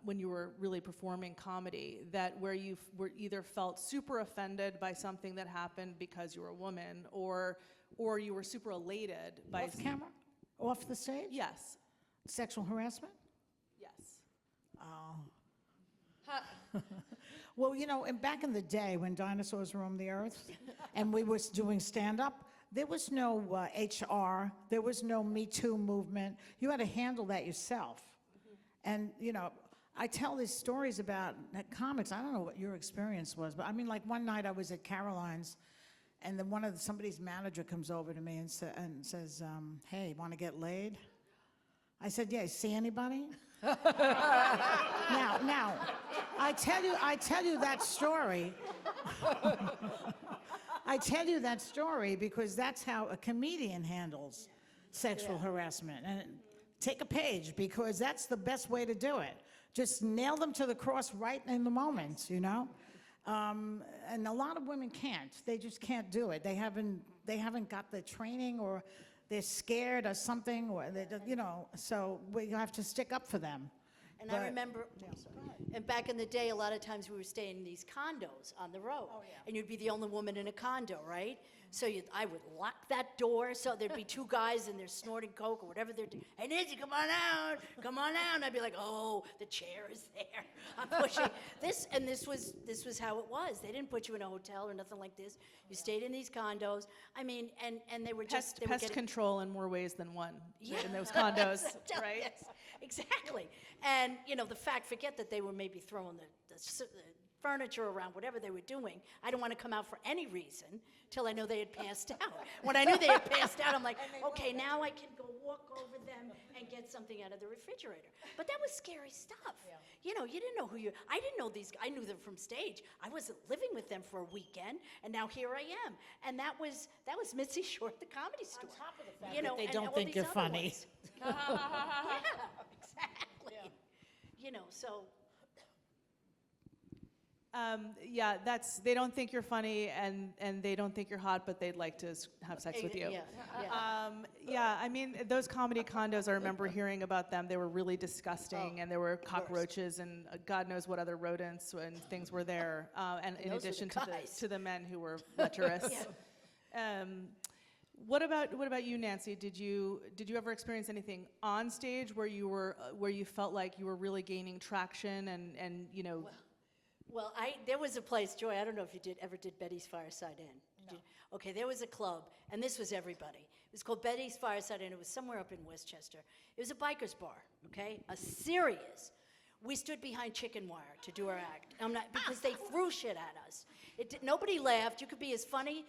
when you were really performing comedy where you were either felt super offended by something that happened because you were a woman, or you were super elated by Off camera? Off the stage? Yes. Sexual harassment? Yes. Well, and back in the day when dinosaurs roamed the earth and we was doing stand-up, there was no HR, there was no Me Too movement. You had to handle that yourself. And, I tell these stories about comics. I don't know what your experience was, but I mean, like one night I was at Caroline's, and then somebody's manager comes over to me and says, hey, want to get laid? I said, yeah, see anybody? Now, I tell you that story. I tell you that story because that's how a comedian handles sexual harassment. And take a page, because that's the best way to do it. Just nail them to the cross right in the moment, and a lot of women can't. They just can't do it. They haven't got the training, or they're scared or something, or so we have to stick up for them. And I remember, and back in the day, a lot of times we were staying in these condos on the road. And you'd be the only woman in a condo, right? So I would lock that door, so there'd be two guys and they're snorting coke or whatever they're doing. Hey, Nancy, come on out, come on out. And I'd be like, oh, the chair is there. I'm pushing this, and this was how it was. They didn't put you in a hotel or nothing like this. You stayed in these condos. I mean, and they were just they were Pest getting, control in more ways than one Yeah. in those condos, right? Yes, exactly. And forget that they were maybe throwing the furniture around, whatever they were doing. I didn't want to come out for any reason till I know they had passed out. When I knew they had passed out, I'm like, okay, now I can go walk over them and get something out of the refrigerator. But that was scary stuff. You didn't know I didn't know these, I knew them from stage. I wasn't living with them for a weekend, and now here I am. And that was Mitzi Short, the Comedy Store. On top of the fact You that know, they and don't all think these you're other funny. ones. Yeah, exactly. So they don't think you're funny, and they don't think you're hot, but they'd like to have sex with you. Yeah. I mean, those comedy condos, I remember hearing about them. They were really disgusting, and there were cockroaches and God knows what other rodents and things were there. And in those were the addition guys. to the men who were lecherous. What about you, Nancy? Did you ever experience anything on stage where you felt like you were really gaining traction and you know? Well, there was a place, Joy, I don't know if you ever did Betty's Fireside Inn. Okay, there was a club, and this was everybody. It was called Betty's Fireside Inn. It was somewhere up in Westchester. It was a biker's bar, okay? A serious. We stood behind chicken wire to do our act. Because they threw shit at us. Nobody laughed. You could be as funny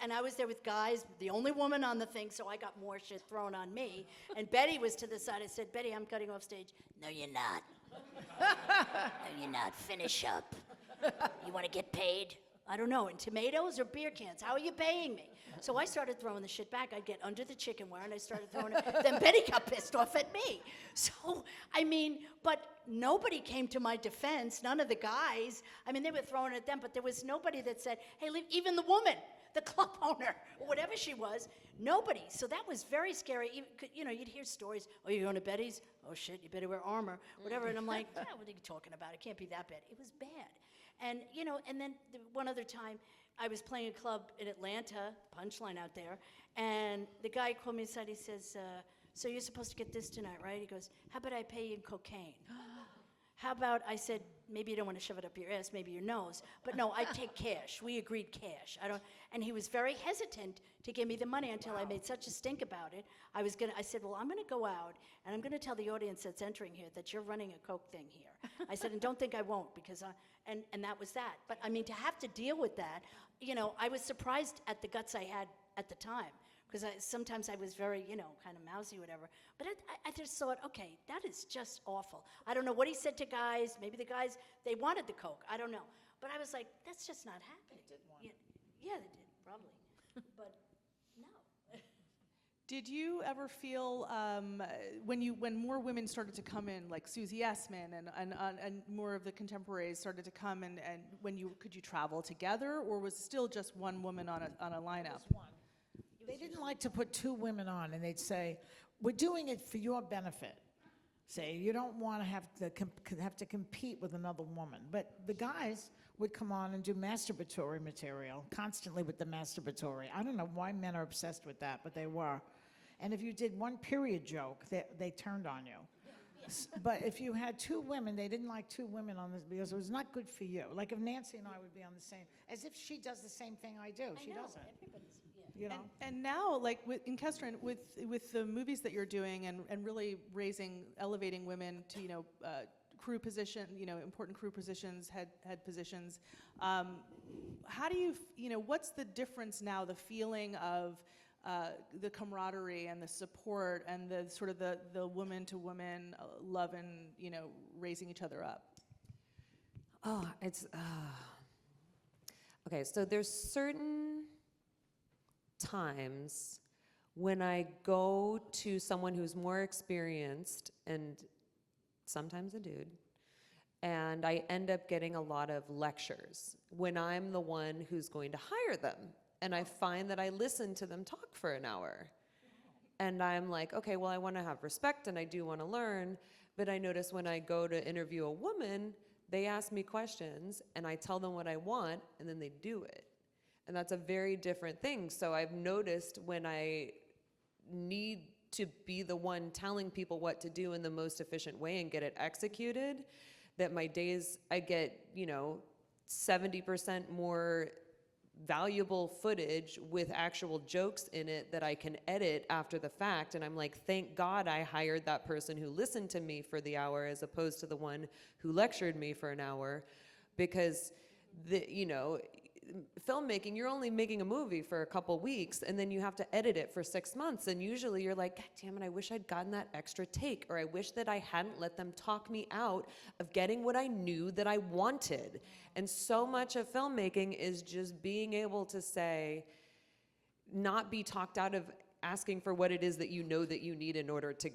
and I was there with guys, the only woman on the thing, so I got more shit thrown on me. And Betty was to the side. I said, Betty, I'm cutting off stage. No, you're not. No, you're not. Finish up. You want to get paid? I don't know, in tomatoes or beer cans? How are you paying me? So I started throwing the shit back. I'd get under the chicken wire and I started throwing it. Then Betty got pissed off at me. So, but nobody came to my defense. None of the guys. They were throwing at them, but there was nobody that said, hey, leave, even the woman, the club owner, or whatever she was, nobody. So that was very scary. You'd hear stories, oh, you're going to Betty's? Oh, shit, you better wear armor, whatever. And I'm like, yeah, what are you talking about? It can't be that bad. It was bad. And, and then one other time, I was playing a club in Atlanta, Punchline out there, and the guy called me aside, he says, so you're supposed to get this tonight, right? He goes, how about I pay you in cocaine? How about, I said, maybe you don't want to shove it up your ass, maybe your nose, but no, I take cash. We agreed cash. And he was very hesitant to give me the money until I made such a stink about it. I said, well, I'm going to go out, and I'm going to tell the audience that's entering here that you're running a coke thing here. I said, and don't think I won't, because and that was that. But to have to deal with that, I was surprised at the guts I had at the time, because sometimes I was very, kind of mousy, whatever. But I just thought, okay, that is just awful. I don't know what he said to guys. Maybe the guys, they wanted the coke. I don't know. But I was like, that's just not happening. They did want it. Yeah, they did, probably. But no. Did you ever feel when more women started to come in, like Susie Essman and more of the contemporaries started to come, and could you travel together, or was it still just one woman on a lineup? Just one. They didn't like to put two women on, and they'd say, we're doing it for your benefit. Say, you don't want to have to compete with another woman. But the guys would come on and do masturbatory material, constantly with the masturbatory. I don't know why men are obsessed with that, but they were. And if you did one period joke, they turned on you. But if you had two women, they didn't like two women on this because it was not good for you. Like if Nancy and I would be on the same, as if she does the same thing I do. She doesn't. You know? And now, like in Kestrin, with the movies that you're doing and really elevating women to crew position, important crew positions, head positions. How do you, what's the difference now? The feeling of the camaraderie and the support and the sort of the woman to woman love and raising each other up. Oh, it's okay. So there's certain times when I go to someone who's more experienced, and sometimes a dude, and I end up getting a lot of lectures when I'm the one who's going to hire them. And I find that I listen to them talk for an hour. And I'm like, okay, well, I want to have respect and I do want to learn, but I notice when I go to interview a woman, they ask me questions and I tell them what I want and then they do it. And that's a very different thing. So I've noticed when I need to be the one telling people what to do in the most efficient way and get it executed, that my days, I get, 70% more valuable footage with actual jokes in it that I can edit after the fact. And I'm like, thank God I hired that person who listened to me for the hour as opposed to the one who lectured me for an hour. Because filmmaking, you're only making a movie for a couple weeks and then you have to edit it for 6 months. And usually you're like, God damn it, I wish I'd gotten that extra take, or I wish that I hadn't let them talk me out of getting what I knew that I wanted. And so much of filmmaking is just being able to say, not be talked out of asking for what it is that you know that you need in order to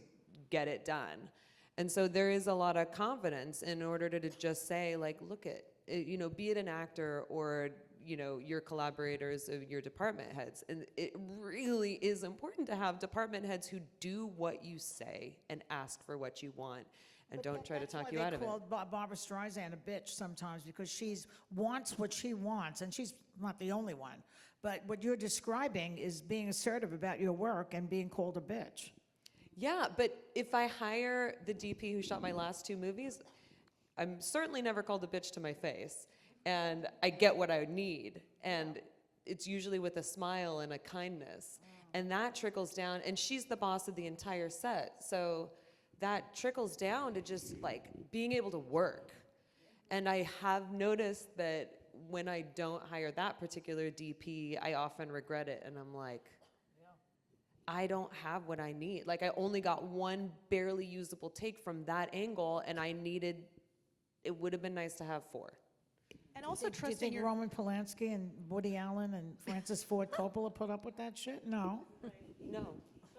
get it done. And so there is a lot of confidence in order to just say, like, look at, be it an actor or your collaborators or your department heads. And it really is important to have department heads who do what you say and ask for what you want and don't try to talk you out of it. That's why they call Barbara Streisand a bitch sometimes, because she wants what she wants, and she's not the only one. But what you're describing is being assertive about your work and being called a bitch. Yeah, but if I hire the DP who shot my last 2 movies, I'm certainly never called a bitch to my face. And I get what I need. And it's usually with a smile and a kindness. And that trickles down. And she's the boss of the entire set. So that trickles down to just like being able to work. And I have noticed that when I don't hire that particular DP, I often regret it. And I'm like, I don't have what I need. Like, I only got 1 barely usable take from that angle, and it would have been nice to have 4. And also Do you trusting think your Roman Polanski and Woody Allen and Francis Ford Coppola put up with that shit? No. No.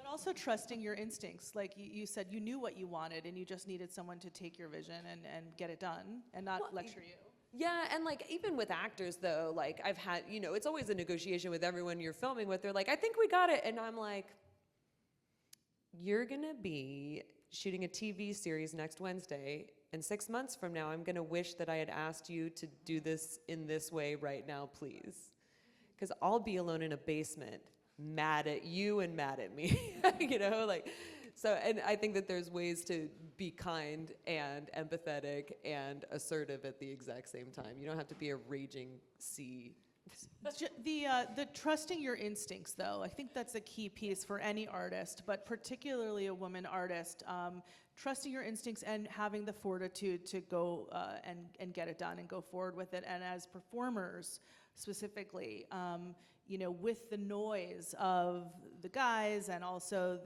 but also trusting your instincts. Like you said, you knew what you wanted, and you just needed someone to take your vision and get it done, and not lecture you. Yeah, and like even with actors though, like I've had, it's always a negotiation with everyone you're filming with. They're like, I think we got it. And I'm like, you're gonna be shooting a TV series next Wednesday, and 6 months from now, I'm gonna wish that I had asked you to do this in this way right now, please. Because I'll be alone in a basement, mad at you and mad at me, So, and I think that there's ways to be kind and empathetic and assertive at the exact same time. You don't have to be a raging sea. The trusting your instincts, though, I think that's a key piece for any artist, but particularly a woman artist. Trusting your instincts and having the fortitude to go and get it done and go forward with it. And as performers, specifically, with the noise of the guys and also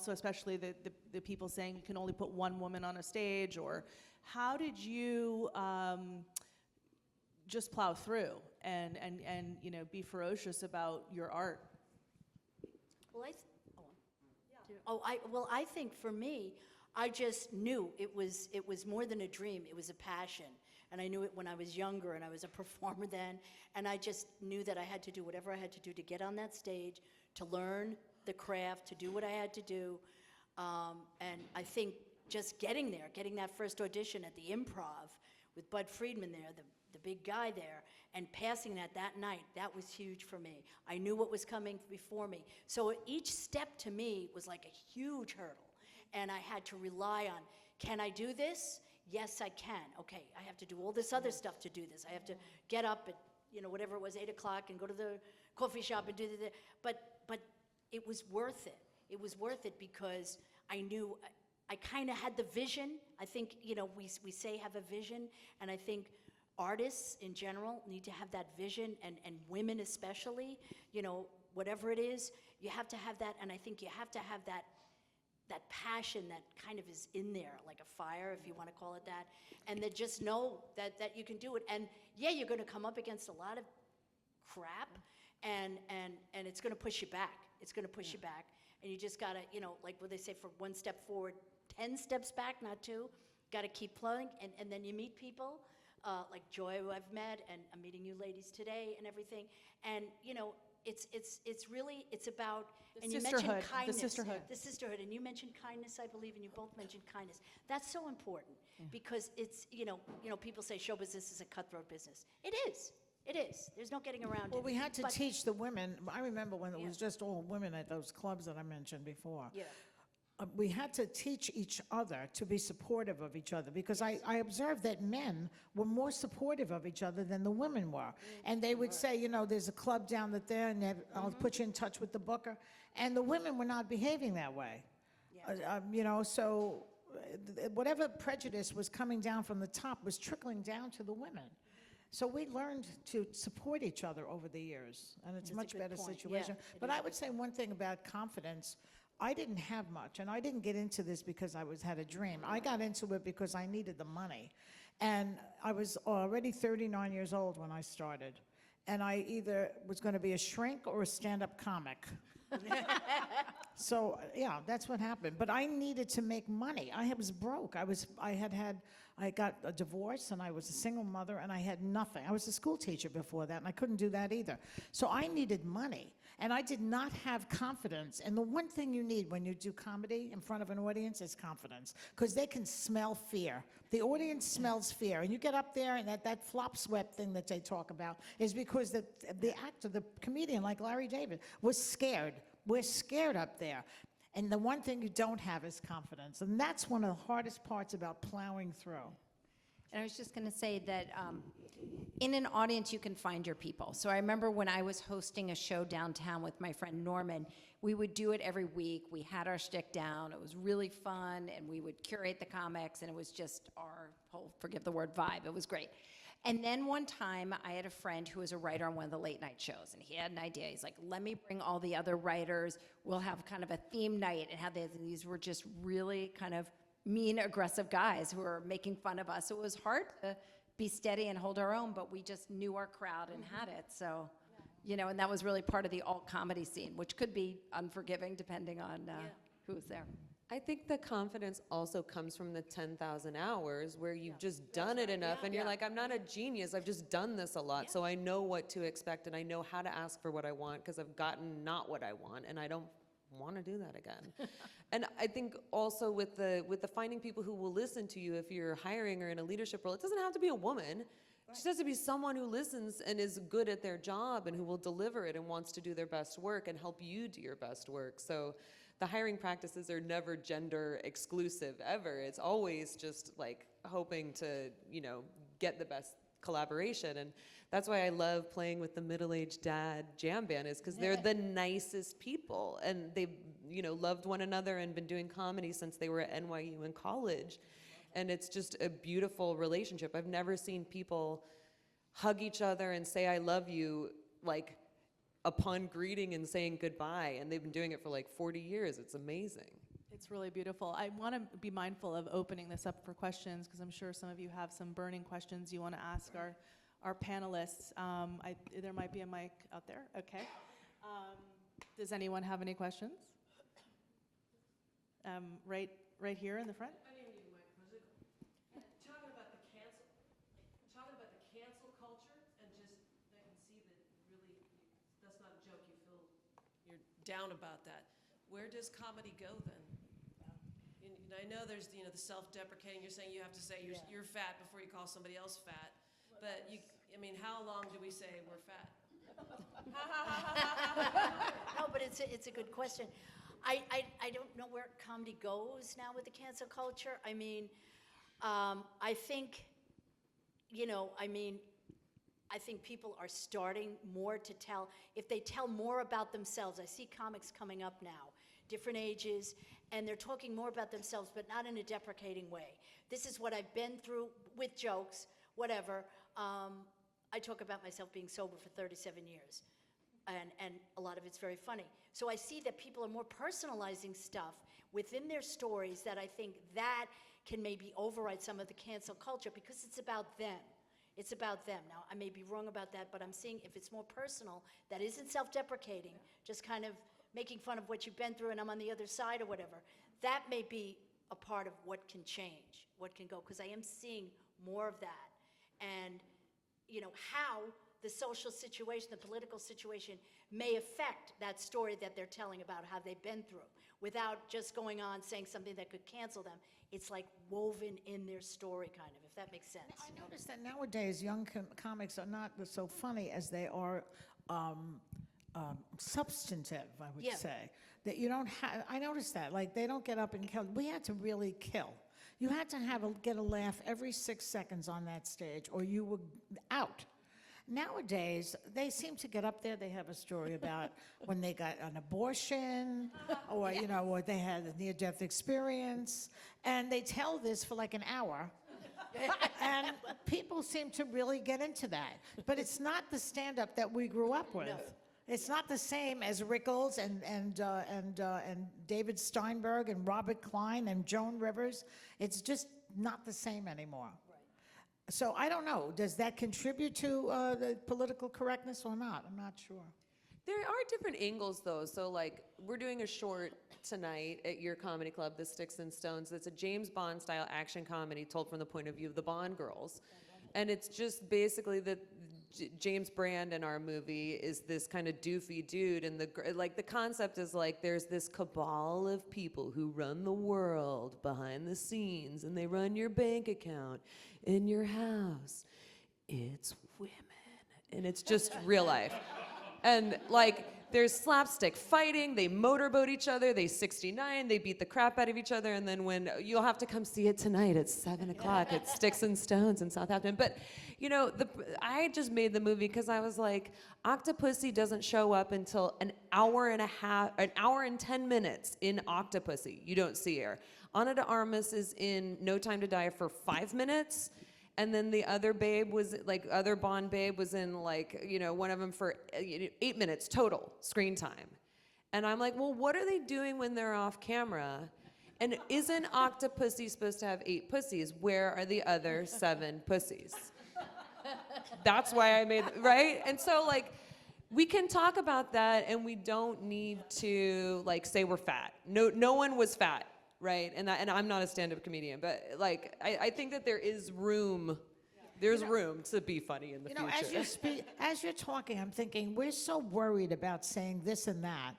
especially the people saying you can only put 1 woman on a stage, or how did you just plow through and be ferocious about your art? Well, I think for me, I just knew it was more than a dream. It was a passion. And I knew it when I was younger, and I was a performer then. And I just knew that I had to do whatever I had to do to get on that stage, to learn the craft, to do what I had to do. And I think just getting there, getting that first audition at the Improv with Bud Friedman there, the big guy there, and passing that night, that was huge for me. I knew what was coming before me. So each step to me was like a huge hurdle. And I had to rely on, can I do this? Yes, I can. Okay, I have to do all this other stuff to do this. I have to get up at, whatever it was, 8 o'clock and go to the coffee shop and do the, but it was worth it. It was worth it because I knew I kind of had the vision. I think, we say have a vision, and I think artists in general need to have that vision, and women especially, whatever it is, you have to have that, and I think you have to have that passion that kind of is in there, like a fire, if you want to call it that, and that just know that you can do it. And yeah, you're going to come up against a lot of crap, and it's going to push you back. It's going to push you back, and you just got to, like what they say, for 1 step forward, 10 steps back, not 2. Got to keep plowing, and then you meet people like Joy, who I've met, and I'm meeting you ladies today and everything, and it's really about, and you mentioned kindness. The sisterhood, and you mentioned kindness, I believe, and you both mentioned kindness. That's so important because it's, people say show business is a cutthroat business. It is. It is. There's no getting around it. Well, we had to But- teach the women, I remember when it Yeah. was just all women at those clubs that I mentioned before. Yeah. We had to teach each other to be supportive of each other, because I observed that men were more supportive of each other than the women were. And they would say, you know, there's a club down there, and I'll put you in touch with the booker. And the women were not behaving that way. You know, so whatever prejudice was coming down from the top was trickling down to the women. So we learned to support each other over the years, and it's a That's a much good better point. situation. Yeah, it But is. I would say one thing about confidence. I didn't have much, and I didn't get into this because I had a dream. I got into it because I needed the money. And I was already 39 years old when I started. And I either was going to be a shrink or a stand-up comic. So, yeah, that's what happened. But I needed to make money. I was broke. I got a divorce, and I was a single mother, and I had nothing. I was a school teacher before that, and I couldn't do that either. So I needed money, and I did not have confidence. And the one thing you need when you do comedy in front of an audience is confidence, because they can smell fear. The audience smells fear, and you get up there, and that flop sweat thing that they talk about is because the actor, the comedian like Larry David, was scared. We're scared up there. And the one thing you don't have is confidence. And that's one of the hardest parts about plowing through. And I was just going to say that in an audience, you can find your people. So I remember when I was hosting a show downtown with my friend Norman, we would do it every week. We had our shtick down. It was really fun, and we would curate the comics, and it was just our whole, forgive the word, vibe. It was great. And then one time, I had a friend who was a writer on one of the late night shows, and he had an idea. He's like, let me bring all the other writers. We'll have kind of a theme night, and have these were just really kind of mean, aggressive guys who were making fun of us. So it was hard to be steady and hold our own, but we just knew our crowd and had it. So, you know, and that was really part of the alt comedy scene, which could be unforgiving depending on who was there. I think the confidence also comes from the 10,000 hours where you've just done it enough and you're like, I'm not a genius, I've just done this a lot, so I know what to expect and I know how to ask for what I want because I've gotten not what I want and I don't want to do that again. And I think also with the finding people who will listen to you if you're hiring or in a leadership role, it doesn't have to be a woman. It just has to be someone who listens and is good at their job and who will deliver it and wants to do their best work and help you do your best work. So the hiring practices are never gender exclusive ever. It's always just like hoping to, you know, get the best collaboration. And that's why I love playing with the middle-aged dad jam band, is because they're the nicest people and they've, you know, loved one another and been doing comedy since they were at NYU in college. And it's just a beautiful relationship. I've never seen people hug each other and say, I love you, like upon greeting and saying goodbye. And they've been doing it for like 40 years. It's amazing. It's really beautiful. I want to be mindful of opening this up for questions because I'm sure some of you have some burning questions you want to ask our panelists. There might be a mic out there. Okay. Does anyone have any questions? Right here in the front. Cancel culture, and just I can see that really that's not a joke. You're down about that. Where does comedy go then? And I know there's the self-deprecating. You're saying you have to say you're fat before you call somebody else fat, but I mean, how long do we say we're fat? No, but it's a good question. I don't know where comedy goes now with the cancel culture. I mean, I think, I think people are starting more to tell, if they tell more about themselves. I see comics coming up now, different ages, and they're talking more about themselves, but not in a deprecating way. This is what I've been through with jokes, whatever. I talk about myself being sober for 37 years. And a lot of it's very funny. So I see that people are more personalizing stuff within their stories that I think that can maybe override some of the cancel culture because it's about them. It's about them. Now, I may be wrong about that, but I'm seeing if it's more personal, that isn't self-deprecating, just kind of making fun of what you've been through and I'm on the other side or whatever, that may be a part of what can change, what can go, because I am seeing more of that. And, how the social situation, the political situation may affect that story that they're telling about how they've been through, without just going on saying something that could cancel them. It's like woven in their story, kind of, if that makes sense. I noticed that nowadays young comics are not so funny as they are substantive, I would Yeah. say. That you don't have, I noticed that, like, they don't get up and kill. We had to really kill. You had to get a laugh every 6 seconds on that stage, or you were out. Nowadays, they seem to get up there, they have a story about when they got an abortion, or, you know, or they had a near-death experience, and they tell this for like an hour. And people seem to really get into that. But it's not the stand-up that we grew up with. No. It's not the same as Rickles and David Steinberg and Robert Klein and Joan Rivers. It's just not the same anymore. So I don't know, does that contribute to the political correctness or not? I'm not sure. There are different angles, though. So, like, we're doing a short tonight at your comedy club, The Sticks and Stones. It's a James Bond-style action comedy told from the point of view of the Bond girls. And it's just basically that James Brand in our movie is this kind of doofy dude, and the concept is like there's this cabal of people who run the world behind the scenes, and they run your bank account in your house. It's women, and it's just real life. And like there's slapstick fighting, they motorboat each other, they 69, they beat the crap out of each other, and then when you'll have to come see it tonight at 7 o'clock at Sticks and Stones in Southampton. But you know, I just made the movie because I was like, Octopussy doesn't show up until an hour and 10 minutes in Octopussy. You don't see her. Ana de Armas is in No Time to Die for 5 minutes. And then the other other Bond babe was in like, you know, one of them for 8 minutes total screen time. And I'm like, well, what are they doing when they're off camera? And isn't Octopussy supposed to have 8 pussies? Where are the other 7 pussies? That's why I made, right? And so like, we can talk about that and we don't need to like say we're fat. No one was fat. Right, and I'm not a stand-up comedian, but like I think that there is room. There's room to be funny in the future. As you're talking, I'm thinking we're so worried about saying this and that,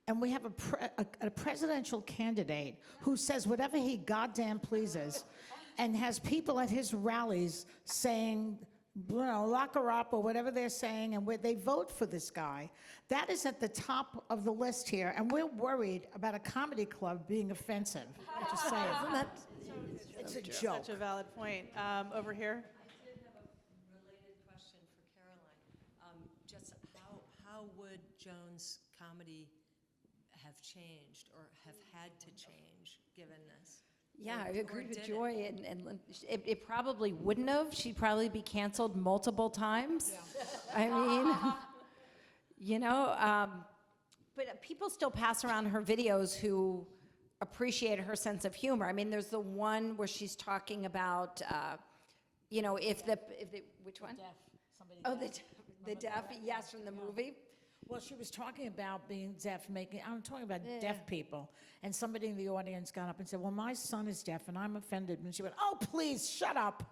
and we have a presidential candidate who says whatever he goddamn pleases, and has people at his rallies saying, you know, lock her up or whatever they're saying, and where they vote for this guy. That is at the top of the list here, and we're worried about a comedy club being offensive. I'm just saying. It's a joke. Such a valid point. Over here. I did have a related question for Caroline. Just how would Joan's comedy have changed or have had to change given this? Yeah, I Or agree with did it? Joy, and it probably wouldn't have. She'd probably be canceled multiple times. I mean, you know, but people still pass around her videos who appreciate her sense of humor. I mean, there's the one where she's talking about, you know, which one? The deaf, yes, from the movie. Well, she was talking about being deaf, I'm talking about deaf people. And somebody in the audience got up and said, well, my son is deaf and I'm offended. And she went, oh, please, shut up.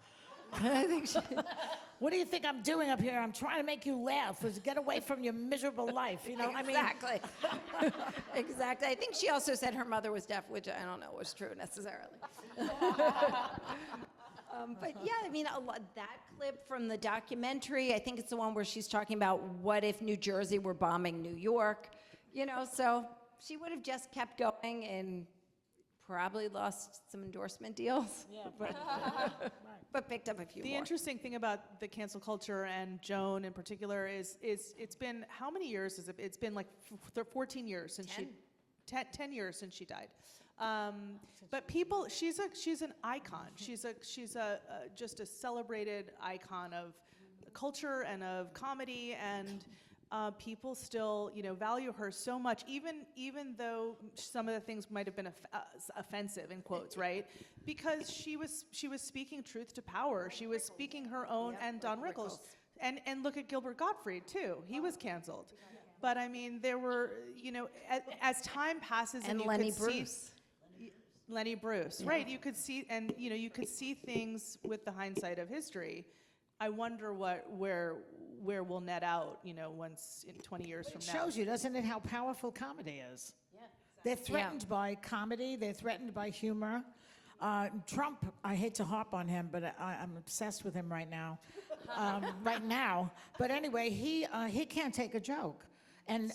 I think what do you think I'm doing up here? I'm trying to make you laugh. Get away from your miserable life. You know what I mean? Exactly. Exactly. I think she also said her mother was deaf, which I don't know was true necessarily. But yeah, I mean, that clip from the documentary, I think it's the one where she's talking about what if New Jersey were bombing New York, you know, so she would have just kept going and probably lost some endorsement deals. Yeah, but picked up a few The more. interesting thing about the cancel culture and Joan in particular is it's been, how many years is it? It's been like 14 years since 10 years since she died. But people, she's an icon. She's just a celebrated icon of culture and of comedy, and people still, you know, value her so much, even though some of the things might have been offensive in quotes, right? Because she was speaking truth to power. She was speaking her own, and Don Rickles, and look at Gilbert Gottfried too. He was canceled. But I mean, there were, you know, as time passes, and you Lenny could Bruce. see. Lenny Bruce, right? You could see, and you know, you could see things with the hindsight of history. I wonder where we'll net out, once in 20 years from It now. shows you, doesn't it, how powerful comedy is? Yeah. They're threatened by comedy, they're threatened by humor. Trump, I hate to harp on him, but I'm obsessed with him right now. Right now. But anyway, he can't take a joke. And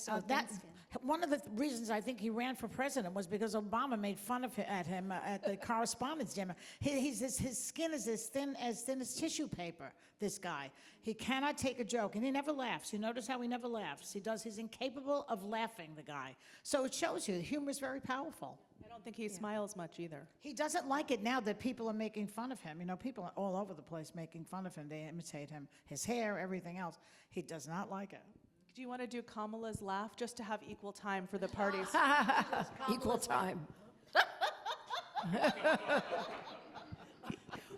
one of the reasons I think he ran for president was because Obama made fun of him at the Correspondents' Dinner. His skin is as thin as tissue paper, this guy. He cannot take a joke, and he never laughs. You notice how he never laughs. He's incapable of laughing, the guy. So it shows you, humor is very powerful. I don't think he smiles much either. He doesn't like it now that people are making fun of him. People are all over the place making fun of him. They imitate him, his hair, everything else. He does not like it. Do you want to do Kamala's laugh just to have equal time for the parties? Equal time.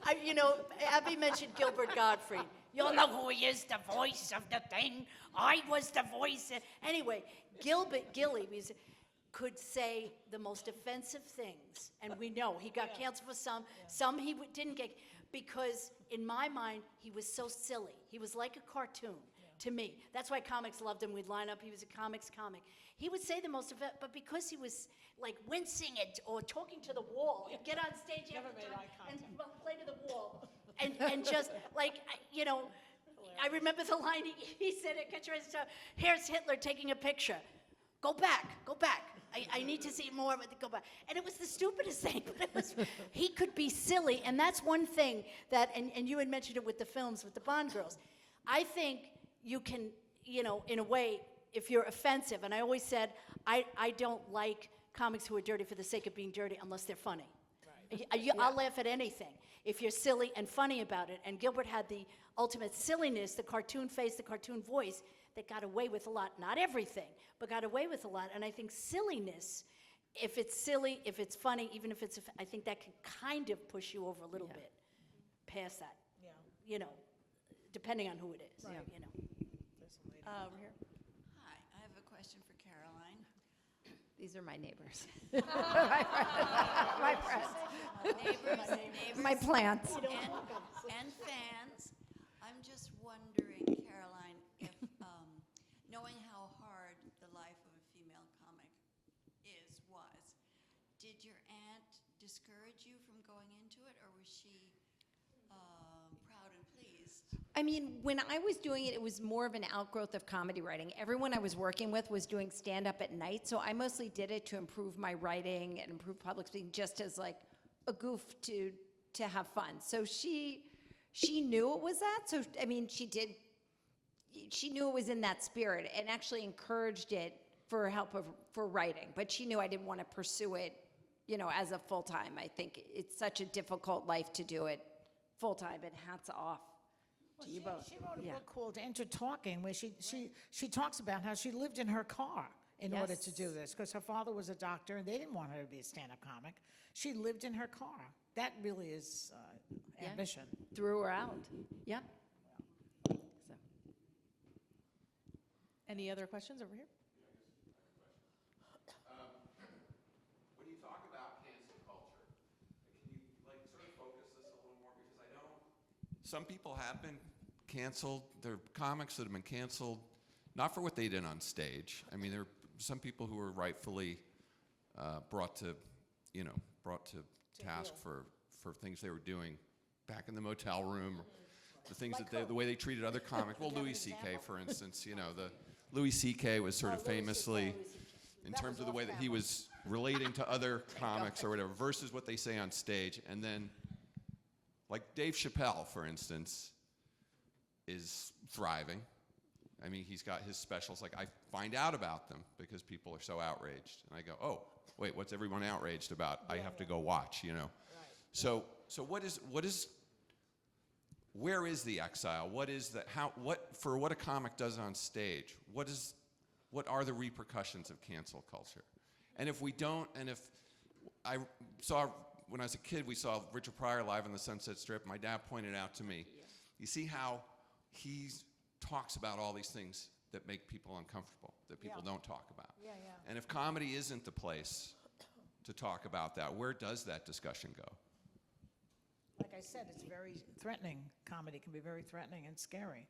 Abby mentioned Gilbert Gottfried. You'll know who he is, the voice of the thing. I was the voice. Anyway, Gilly could say the most offensive things, and we know he got canceled for some he didn't get, because in my mind, he was so silly. He was like a cartoon. To me. That's why comics loved him. We'd line up. He was a comic. He would say the most but because he was like wincing or talking to the wall, he'd get on stage every time and play to the wall. And just like, I remember the line he said at Kestrin Pantera, here's Hitler taking a picture. Go back. I need to see more of it. Go back. And it was the stupidest thing, but he could be silly. And that's one thing that, and you had mentioned it with the films, with the Bond girls. I think you can, in a way, if you're offensive, and I always said, I don't like comics who are dirty for the sake of being dirty unless they're funny. Right. I'll laugh at anything if you're silly and funny about it. And Gilbert had the ultimate silliness, the cartoon face, the cartoon voice, that got away with a lot. Not everything, but got away with a lot. And I think silliness, if it's silly, if it's funny, even if it's, I think that can kind of push you over a little bit past that. Yeah. Depending on who it is. Right. Over here. Hi, I have a question for Caroline. These are my neighbors. My friends. Neighbors, My plants. and fans. I'm just wondering, Caroline, if knowing how hard the life of a female comic was, did your aunt discourage you from going into it, or was she proud and pleased? I mean, when I was doing it, it was more of an outgrowth of comedy writing. Everyone I was working with was doing stand-up at night, so I mostly did it to improve my writing and improve public speaking, just as like a goof to have fun. So she knew it was that. So I mean, she knew it was in that spirit and actually encouraged it for for writing. But she knew I didn't want to pursue it, as a full-time. I think it's such a difficult life to do it full-time, and hats off. She wrote a book called Enter Talking, where she talks about how she lived in her car in order to do this, because her father was a doctor and they didn't want her to be a stand-up comic. She lived in her car. That really is ambition. Threw her out. Yep. So. Any other questions over here? When you talk about cancel culture, can you sort of focus this a little more? Because some people have been canceled. There are comics that have been canceled, not for what they did on stage. I mean, there are some people who were rightfully brought to task for things they were doing back in the motel room, or the things the way they treated other comics. Well, Louis C.K., for instance, the Louis C.K. was sort of famously, in terms of the way that he was relating to other comics or whatever, versus what they say on stage. And then, like Dave Chappelle, for instance, is thriving. I mean, he's got his specials. Like, I find out about them because people are so outraged. And I go, oh, wait, what's everyone outraged about? I have to go watch, Right. So where is the exile? What is that? For what a comic does on stage, what are the repercussions of cancel culture? And if we don't, and if I saw, when I was a kid, we saw Richard Pryor live on the Sunset Strip. My dad pointed out to me, you see how he talks about all these things that make people uncomfortable, that people don't talk about. And if comedy isn't the place to talk about that, where does that discussion go? Like I said, it's very threatening. Comedy can be very threatening and scary.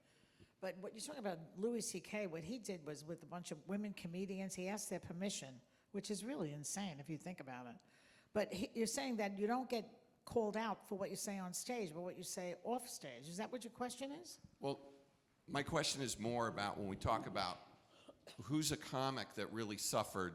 But what you're talking about, Louis C.K., what he did was with a bunch of women comedians, he asked their permission, which is really insane if you think about it. But you're saying that you don't get called out for what you say on stage, but what you say off stage. Is that what your question is? Well, my question is more about when we talk about who's a comic that really suffered,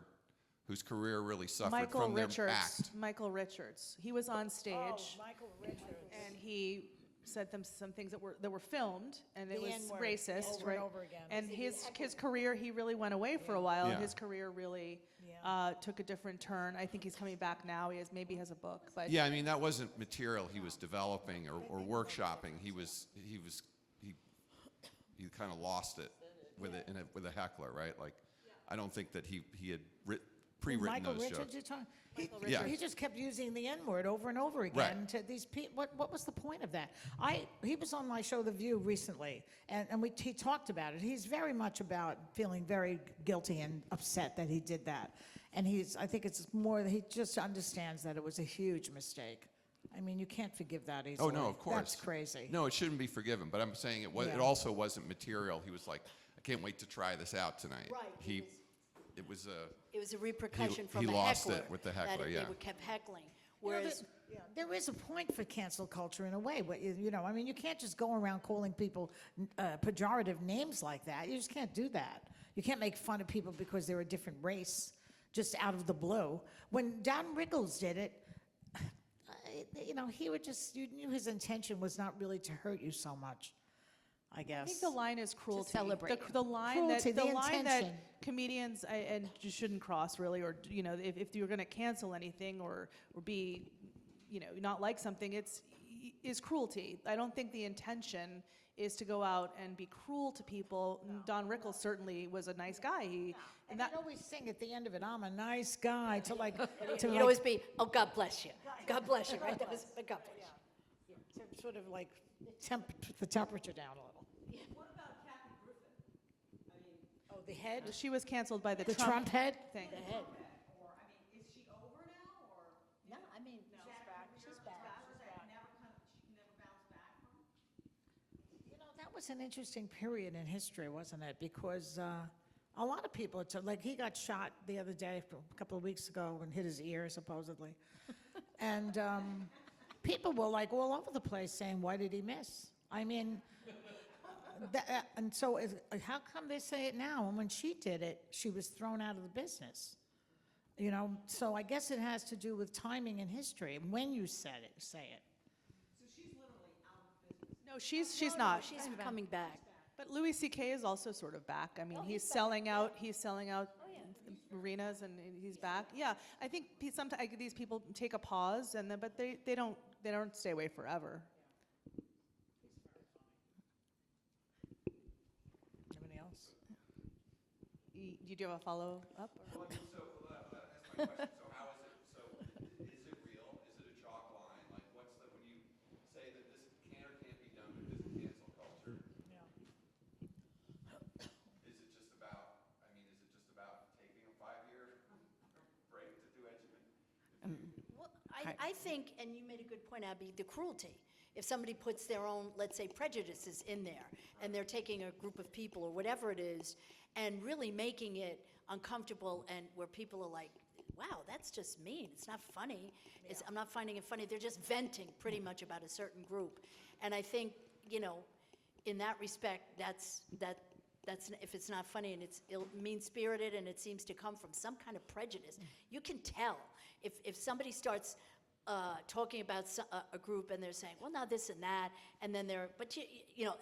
whose career really suffered from their act. Michael Richards. He was on stage. Michael Richards. And he said some things that were filmed, and it The was N-word, racist, over right? and over again. And his career, he really went away for a while. Yeah. His career really Yeah. took a different turn. I think he's coming back now. Maybe has a book, but Yeah, I mean, that wasn't material he was developing or workshopping. He kind of lost it with a heckler, right? Like, I don't think that he had pre-written Michael those Richards, jokes. you're talking? Yeah. He just kept using the N-word over and over again to these people. What was the point of that? He was on my show, The View, recently, and he talked about it. He's very much about feeling very guilty and upset that he did that. And I think it's more that he just understands that it was a huge mistake. I mean, you can't forgive that easily. Oh, no, of course. That's crazy. No, it shouldn't be forgiven, but I'm saying it Yeah. also wasn't material. He was like, I can't wait to try this out tonight. Right, It was It was a repercussion he from a lost heckler. it with the heckler, that yeah. They kept heckling. You know, Whereas, there is a point for cancel culture in a way, but I mean, you can't just go around calling people pejorative names like that. You just can't do that. You can't make fun of people because they're a different race, just out of the blue. When Don Rickles did it, you knew his intention was not really to hurt you so much, I guess. I think the line is cruelty. celebrate The line Cruelty, that the the line intention. that comedians and you shouldn't cross really, or if you're going to cancel anything or be, not like something, is cruelty. I don't think the intention is to go out and be cruel to people. No. Don Rickles certainly was a nice guy. And he'd always sing at the end of it, "I'm a nice guy," you'd always be, oh, God bless you. God bless you, right? That was, God bless you. to sort of like temp the temperature down a little. What about Kathy Griffin? I mean, Oh, the head? She was canceled by the Trump head? thing. The head. or, I mean, is she over now, or? No, I mean, she's back. She's back. She never bounced back from? That was an interesting period in history, wasn't it? Because a lot of people, like he got shot the other day, a couple of weeks ago, and hit his ear, supposedly. And people were like all over the place saying, why did he miss? I mean, and so how come they say it now? And when she did it, she was thrown out of the business. So I guess it has to do with timing in history. When you say it. So she's literally out of business. No, she's not. She's coming back. But Louis C.K. is also sort of back. I mean, he's selling out arenas, and he's back. Yeah, I think sometimes these people take a pause, but they don't stay away forever. Anybody else? You do have a follow up? Well, I mean, that's my question. So how is it? So is it real? Is it a chalk line? Like, when you say that this can or can't be done because of cancel culture? Is it just about? I mean, is it just about taking a 5-year break to do education? Well, I think, and you made a good point, Abby, the cruelty. If somebody puts their own, let's say, prejudices in there, and they're taking a group of people or whatever it is, and really making it uncomfortable, and where people are like, wow, that's just mean. It's not funny. I'm not finding it funny. They're just venting pretty much about a certain group. And I think, in that respect, that's if it's not funny and it's mean-spirited and it seems to come from some kind of prejudice, you can tell. If somebody starts talking about a group and they're saying, well, now this and that, and then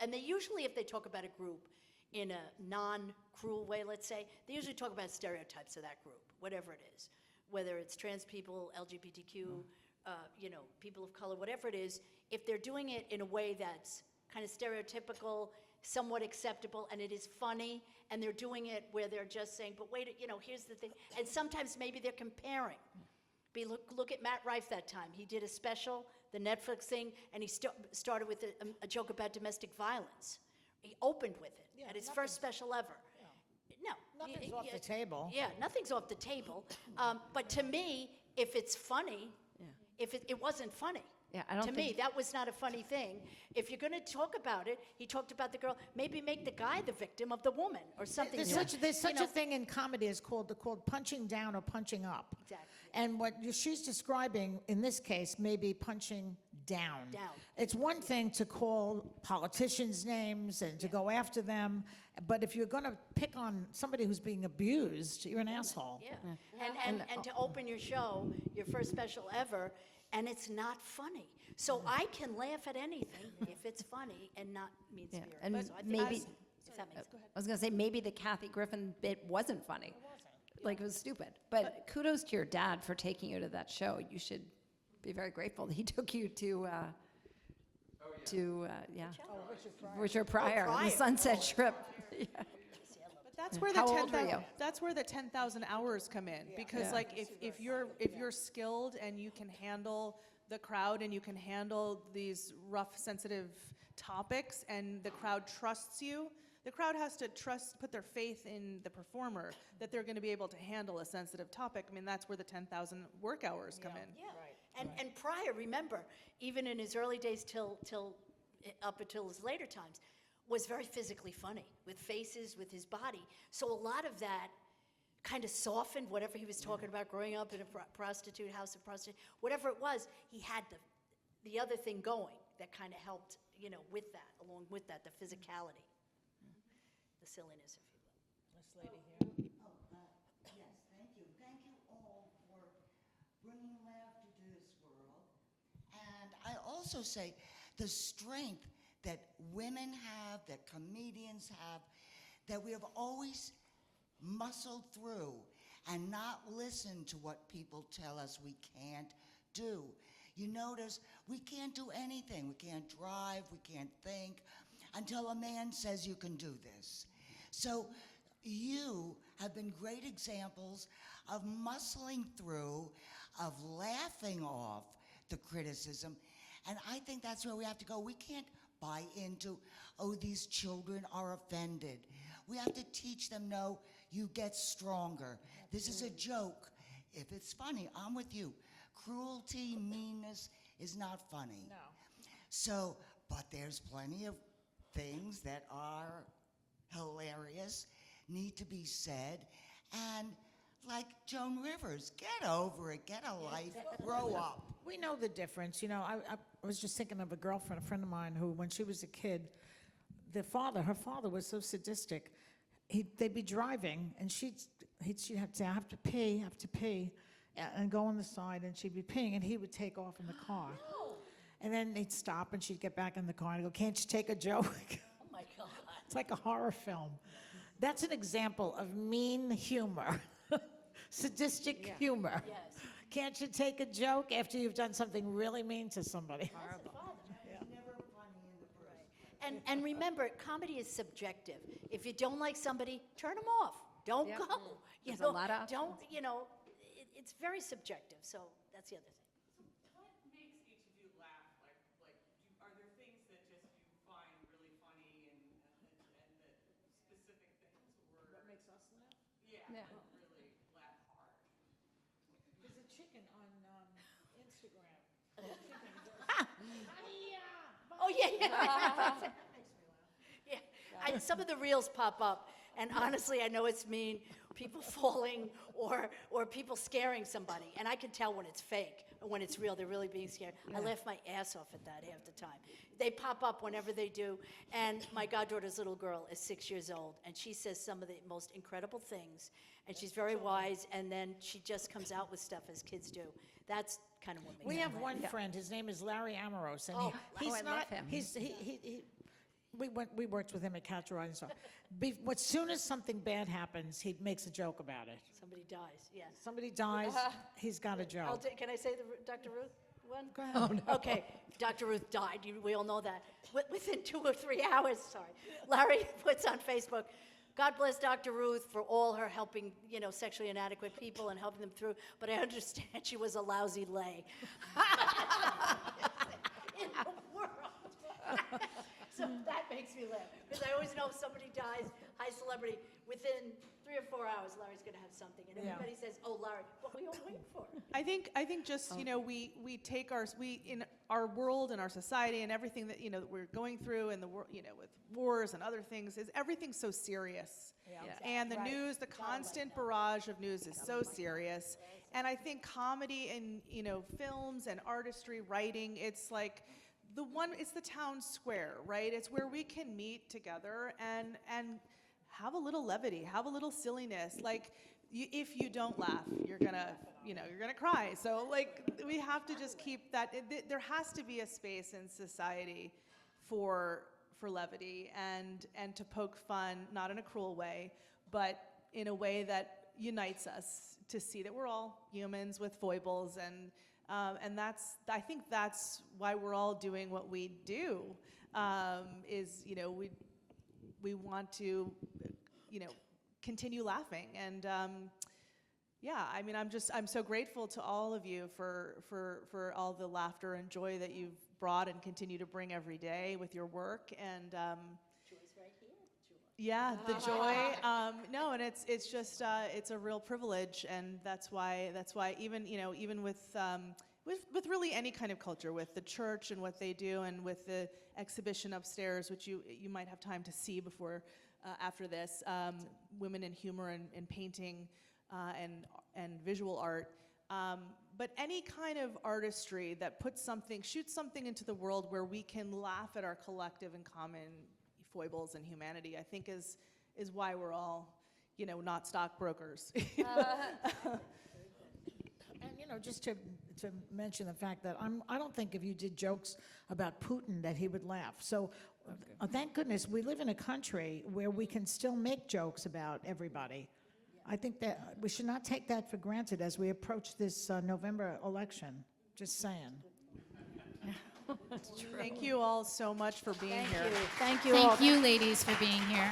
and they usually, if they talk about a group in a non-cruel way, let's say, they usually talk about stereotypes of that group, whatever it is, whether it's trans people, LGBTQ, people of color, whatever it is. If they're doing it in a way that's kind of stereotypical, somewhat acceptable, and it is funny, and they're doing it where they're just saying, but wait, here's the thing, and sometimes maybe they're comparing. Look at Matt Rife that time. He did a special, the Netflix thing, and he started with a joke about domestic violence. He opened with it at his first special ever. No. Nothing's off the table. Yeah, nothing's off the table. But to me, if it's funny, if it wasn't funny. Yeah, I don't To me, that was not a funny thing. If you're going to talk about it, he talked about the girl, maybe make the guy the victim of the woman or something. There's such You know, a thing in comedy is called punching down or punching up. Exactly. And what she's describing in this case may be punching down. Down. It's one thing to call politicians names and to go after them, but if you're going to pick on somebody who's being abused, you're an asshole. Yeah. And to open your show, your first special ever, and it's not funny. So I can laugh at anything if it's funny and not mean-spirited. And So I think maybe, if that makes sense. I was going to say, maybe the Kathy Griffin bit wasn't funny. Like, it was stupid. But kudos to your dad for taking you to that show. You should be very grateful that he took you to Richard Pryor on the Sunset Strip. Yeah. But that's where How old were you? that's where the 10,000 hours come in, because like if you're skilled and you can handle the crowd and you can handle these rough, sensitive topics, and the crowd trusts you. The crowd has to put their faith in the performer that they're going to be able to handle a sensitive topic. I mean, that's where the 10,000 work hours come in. Yeah. And Pryor, remember, even in his early days up until his later times, was very physically funny, with faces, with his body. So a lot of that kind of softened whatever he was talking about, growing up in a prostitute house of prostitute, whatever it was, he had the other thing going that kind of helped, with that, along with that, the physicality, the silliness, if you will. This lady here. Yes, thank you. Thank you all for bringing laughter to this world. And I also say the strength that women have, that comedians have, that we have always muscled through and not listened to what people tell us we can't do. You notice we can't do anything. We can't drive, we can't think until a man says you can do this. So you have been great examples of muscling through, of laughing off the criticism. And I think that's where we have to go. We can't buy into, oh, these children are offended. We have to teach them, no, you get stronger. This is a joke. If it's funny, I'm with you. Cruelty, meanness is not funny. No. So, but there's plenty of things that are hilarious, need to be said, and like Joan Rivers, get over it, get a life, grow up. We know the difference. I was just thinking of a friend of mine who, when she was a kid, her father was so sadistic. They'd be driving, and she'd have to say, I have to pee, and go on the side, and she'd be peeing, and he would take off in the car. And then they'd stop, and she'd get back in the car and go, can't you take a joke? Oh, my God. It's like a horror film. That's an example of mean humor, sadistic humor. Yes. Can't you take a joke after you've done something really mean to somebody? And remember, comedy is subjective. If you don't like somebody, turn them off. Don't go. There's a lot of don't, it's very subjective. So that's the other thing. What makes each of you laugh? Are there things that just you find really funny and the specific things, or What makes us laugh? yeah. Really laugh hard? There's a chicken on Instagram. Oh, yeah. Yeah. Some of the reels pop up, and honestly, I know it's mean. People falling or people scaring somebody, and I can tell when it's fake and when it's real. They're really being scared. I laugh my ass off at that half the time. They pop up whenever they do, and my goddaughter's little girl is 6 years old, and she says some of the most incredible things, and she's very wise, and then she just comes out with stuff as kids do. That's kind of what makes We me have laugh. one friend. His name is Larry Amoros, and Oh, he's I not. love him. We worked with him at Catch a Rising Star. As soon as something bad happens, he makes a joke about it. Somebody dies, yes. Somebody dies, he's got a joke. Can I say the Dr. Ruth one? Go ahead. Okay, Dr. Ruth died. We all know that. Within 2 or 3 hours, Larry puts on Facebook, God bless Dr. Ruth for all her helping, sexually inadequate people and helping them through, but I understand she was a lousy lay. In the world. So that makes me laugh, because I always know if somebody dies, high celebrity, within 3 or 4 hours, Larry's going to have something. And everybody says, oh, Larry, what are we all waiting for? I think just, we take in our world and our society and everything that, that we're going through and the world, with wars and other things, is everything's so serious. And the news, the constant barrage of news is so serious. And I think comedy and, films and artistry, writing, it's like it's the town square, right? It's where we can meet together and have a little levity, have a little silliness. Like, if you don't laugh, you're gonna cry. So, we have to just keep that. There has to be a space in society for levity and to poke fun, not in a cruel way, but in a way that unites us to see that we're all humans with foibles, and I think that's why we're all doing what we do. We want to, continue laughing. And I'm so grateful to all of you for all the laughter and joy that you've brought and continue to bring every day with your work. And Joy's right here. yeah, the joy. No, and it's just it's a real privilege, and that's why even with really any kind of culture, with the church and what they do, and with the exhibition upstairs, which you might have time to see before after this, women in humor and painting and visual art. But any kind of artistry that shoots something into the world where we can laugh at our collective and common foibles and humanity, I think is why we're all, not stockbrokers. And just to mention the fact that I don't think if you did jokes about Putin that he would laugh. So thank goodness we live in a country where we can still make jokes about everybody. I think that we should not take that for granted as we approach this November election. Just saying. Thank you all so much for being here. Thank you. Thank you, ladies, for being here.